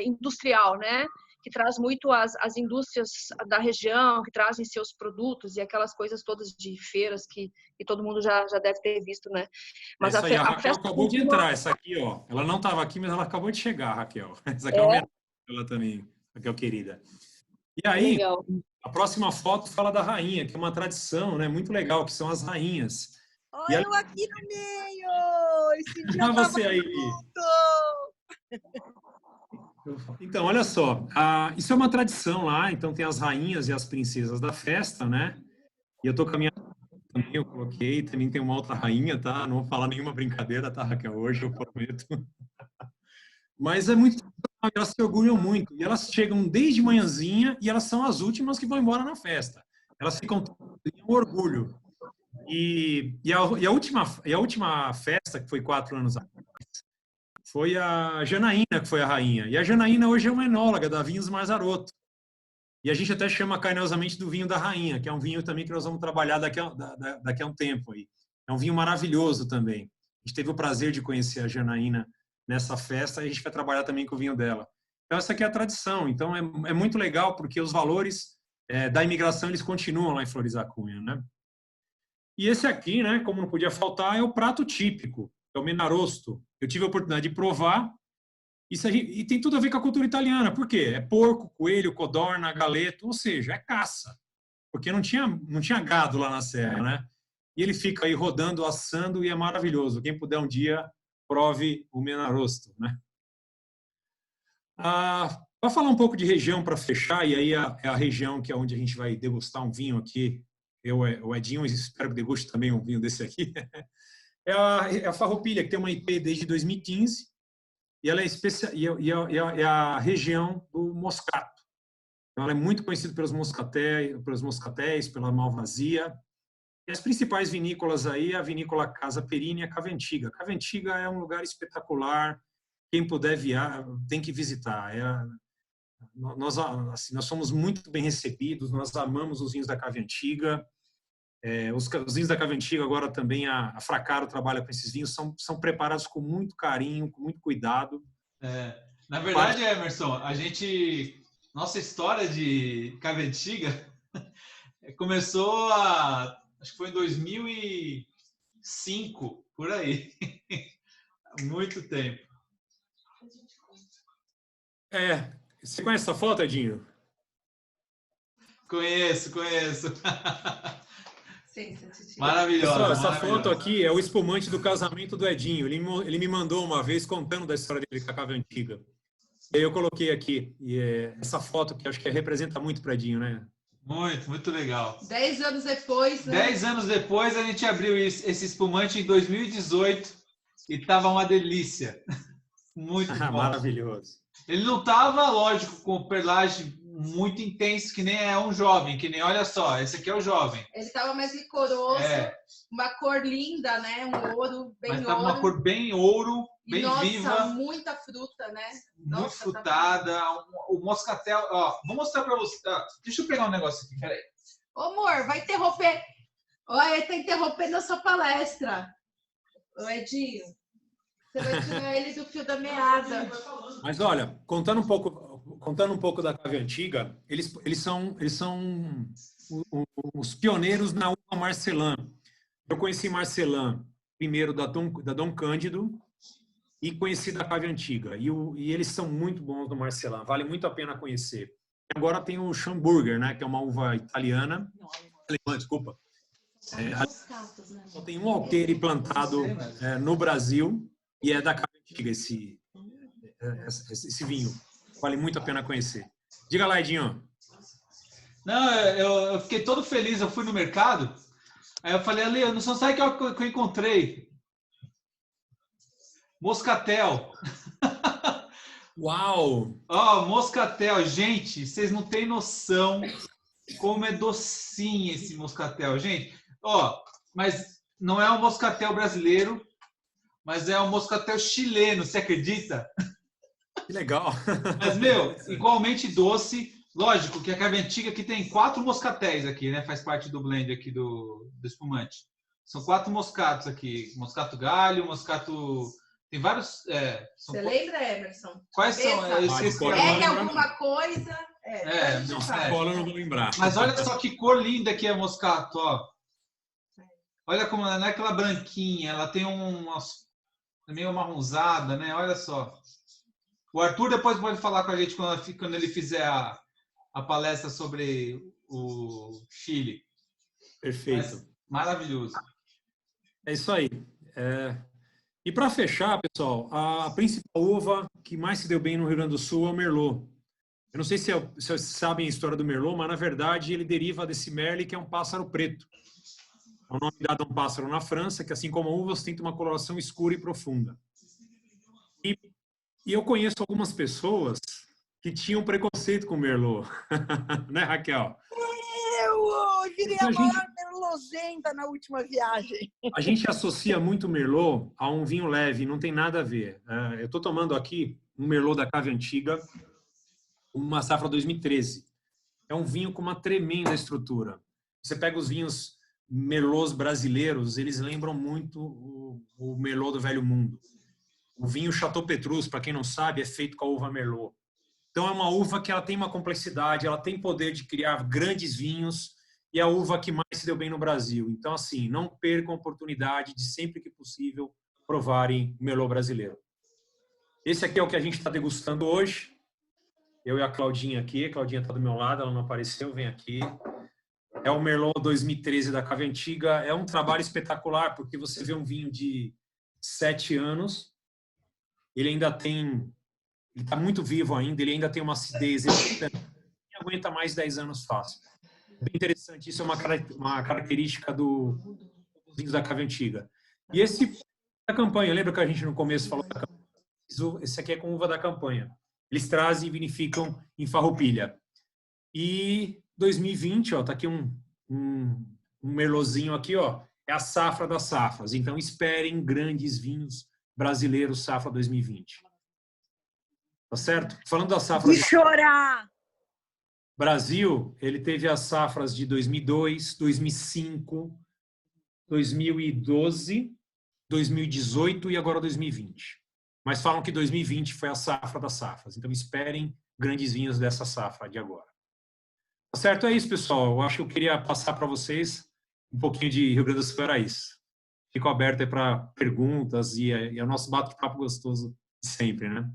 industrial, né? Que traz muito as indústrias da região, que trazem seus produtos e aquelas coisas todas de feiras que todo mundo já deve ter visto, né? Mas a Raquel acabou de entrar, essa aqui, ó. Ela não estava aqui, mas ela acabou de chegar, Raquel. Essa aqui é uma ela também, Raquel querida. E aí, legal. A próxima foto fala da rainha, que é uma tradição, né, muito legal, que são as rainhas. Olha eu aqui no meio! Esse dia eu você aí. Então, olha só, isso é uma tradição lá, então tem as rainhas e as princesas da festa, né? E eu tô com a minha também, eu coloquei, também tem uma outra rainha, tá? Não vou falar nenhuma brincadeira, tá, Raquel? Hoje eu prometo. Mas é muito, elas se orgulham muito. E elas chegam desde manhãzinha e elas são as últimas que vão embora na festa. Elas ficam com orgulho. E a última festa, que foi 4 anos atrás, foi a Janaína, que foi a rainha. E a Janaína hoje é uma enóloga da Vinhos Mazarotto. E a gente até chama carinhosamente do vinho da rainha, que é um vinho também que nós vamos trabalhar daqui a um tempo aí. É um vinho maravilhoso também. A gente teve o prazer de conhecer a Janaína nessa festa e a gente vai trabalhar também com o vinho dela. Então essa aqui é a tradição. Então é muito legal porque os valores da imigração eles continuam lá em Flores da Cunha, né? E esse aqui, né, como não podia faltar, é o prato típico, é o menarosto. Eu tive a oportunidade de provar. E tem tudo a ver com a cultura italiana. Por quê? É porco, coelho, codorna, galeto, ou seja, é caça. Porque não tinha gado lá na serra, né? E ele fica aí rodando, assando e é maravilhoso. Quem puder um dia, prove o menarosto, né? Para falar um pouco de região para fechar, e aí é a região que é onde a gente vai degustar um vinho aqui. O Edinho, espero que deguste também um vinho desse aqui. É a Farroupilha, que tem uma IP desde 2015. E ela é a região do Moscato. Então, ela é muito conhecida pelos moscatéis, pela Malvasia. E as principais vinícolas aí, a vinícola Casa Perini e a Cavendiga. A Cavendiga é um lugar espetacular. Quem puder tem que visitar. Nós somos muito bem recebidos, nós amamos os vinhos da Cavendiga. Os vinhos da Cavendiga agora também, a Fracaro trabalha com esses vinhos, são preparados com muito carinho, com muito cuidado. Na verdade, Emerson, nossa história de Cavendiga começou acho que foi em 2005, por aí. Muito tempo. Você conhece essa foto, Edinho? Conheço. Maravilhosa. Pessoal, essa foto aqui é o espumante do casamento do Edinho. Ele me mandou uma vez contando da história dele com a Cavendiga. E aí eu coloquei aqui essa foto que acho que representa muito para Edinho, né? Muito legal. 10 anos depois, né? 10 anos depois a gente abriu esse espumante em 2018 e estava uma delícia. Muito bom. Maravilhoso. Ele não estava, lógico, com perlage muito intenso, que nem é um jovem, que nem, olha só, esse aqui é o jovem. Ele tava mais licoroso, uma cor linda, né? Um ouro, bem Mas ouro. tá uma cor bem ouro, bem Nossa, viva. muita fruta, né? Muito Nossa, frutada. O moscatel, ó, vou mostrar para você. Ó, deixa eu pegar um negócio aqui, peraí. Ô, amor, vai interromper. Olha, tá interrompendo a sua palestra. Ô, Edinho, você vai tirar ele do fio da meada. Mas olha, contando um pouco da cave antiga, eles são os pioneiros na uva Marcelin. Eu conheci Marcelin primeiro da Dom Cândido e conheci da cave antiga. E eles são muito bons no Marcelin, vale muito a pena conhecer. Agora tem o Schamburger, né, que é uma uva italiana, alemã, desculpa. Só tem um alqueire plantado no Brasil e é da cave antiga esse vinho. Vale muito a pena conhecer. Diga lá, Edinho. Não, eu fiquei todo feliz. Eu fui no mercado. Aí eu falei, ali, não sabe o que eu encontrei? Moscatel. Uau! Ó, moscatel. Gente, vocês não têm noção como é docinho esse moscatel. Gente, ó, mas não é um moscatel brasileiro, mas é um moscatel chileno, você acredita? Que legal! Mas, meu, igualmente doce. Lógico que a cave antiga aqui tem 4 moscatéis aqui, né? Faz parte do blend aqui do espumante. São 4 moscatos aqui. Moscato galho, moscato... Tem vários... Você lembra, Emerson? Quais são? Eu esqueci R alguma coisa... Cola eu não vou lembrar. Mas olha só que cor linda que é moscato, ó. Olha como ela não é aquela branquinha, ela tem meio amarronzada, né? Olha só. O Arthur depois pode falar com a gente quando ele fizer a palestra sobre o Chile. Perfeito. Mas, maravilhoso. É isso aí. E para fechar, pessoal, a principal uva que mais se deu bem no Rio Grande do Sul é o Merlot. Eu não sei se vocês sabem a história do Merlot, mas na verdade ele deriva desse Merle, que é um pássaro preto. É o nome dado a um pássaro na França, que assim como a uva, tem uma coloração escura e profunda. E eu conheço algumas pessoas que tinham preconceito com o Merlot. Né, Raquel? Eu virei a maior merlozenta na última viagem. A gente associa muito o Merlot a um vinho leve, não tem nada a ver. Eu estou tomando aqui um Merlot da cave antiga, uma safra 2013. É um vinho com uma tremenda estrutura. Você pega os vinhos Merlots brasileiros, eles lembram muito o Merlot do Velho Mundo. O vinho Chateau Petrus, para quem não sabe, é feito com a uva Merlot. Então é uma uva que ela tem uma complexidade, ela tem poder de criar grandes vinhos e é a uva que mais se deu bem no Brasil. Então, assim, não percam a oportunidade de, sempre que possível, provarem o Merlot brasileiro. Esse aqui é o que a gente está degustando hoje. Eu e a Claudinha aqui. A Claudinha está do meu lado, ela não apareceu, vem aqui. É o Merlot 2013 da cave antiga. É um trabalho espetacular, porque você vê um vinho de 7 anos, ele ainda tem... Ele está muito vivo ainda, ele ainda tem uma acidez, ele aguenta mais 10 anos fácil. É bem interessante, isso é uma característica dos vinhos da cave antiga. E esse da campanha, lembra que a gente no começo falou da campanha? Esse aqui é com uva da campanha. Eles trazem e vinificam em Farroupilha. E 2020, ó, tá aqui um merlozinho aqui, ó, é a safra das safras. Então esperem grandes vinhos brasileiros safra 2020. Tá certo? Falando da safra... De chorar! Brasil, ele teve as safras de 2002, 2005, 2012, 2018 e agora 2020. Mas falam que 2020 foi a safra das safras. Então esperem grandes vinhos dessa safra de agora. Tá certo? É isso, pessoal. Eu acho que eu queria passar para vocês um pouquinho de Rio Grande do Sul, era isso. Fico aberto aí para perguntas e é o nosso bate-papo gostoso de sempre, né?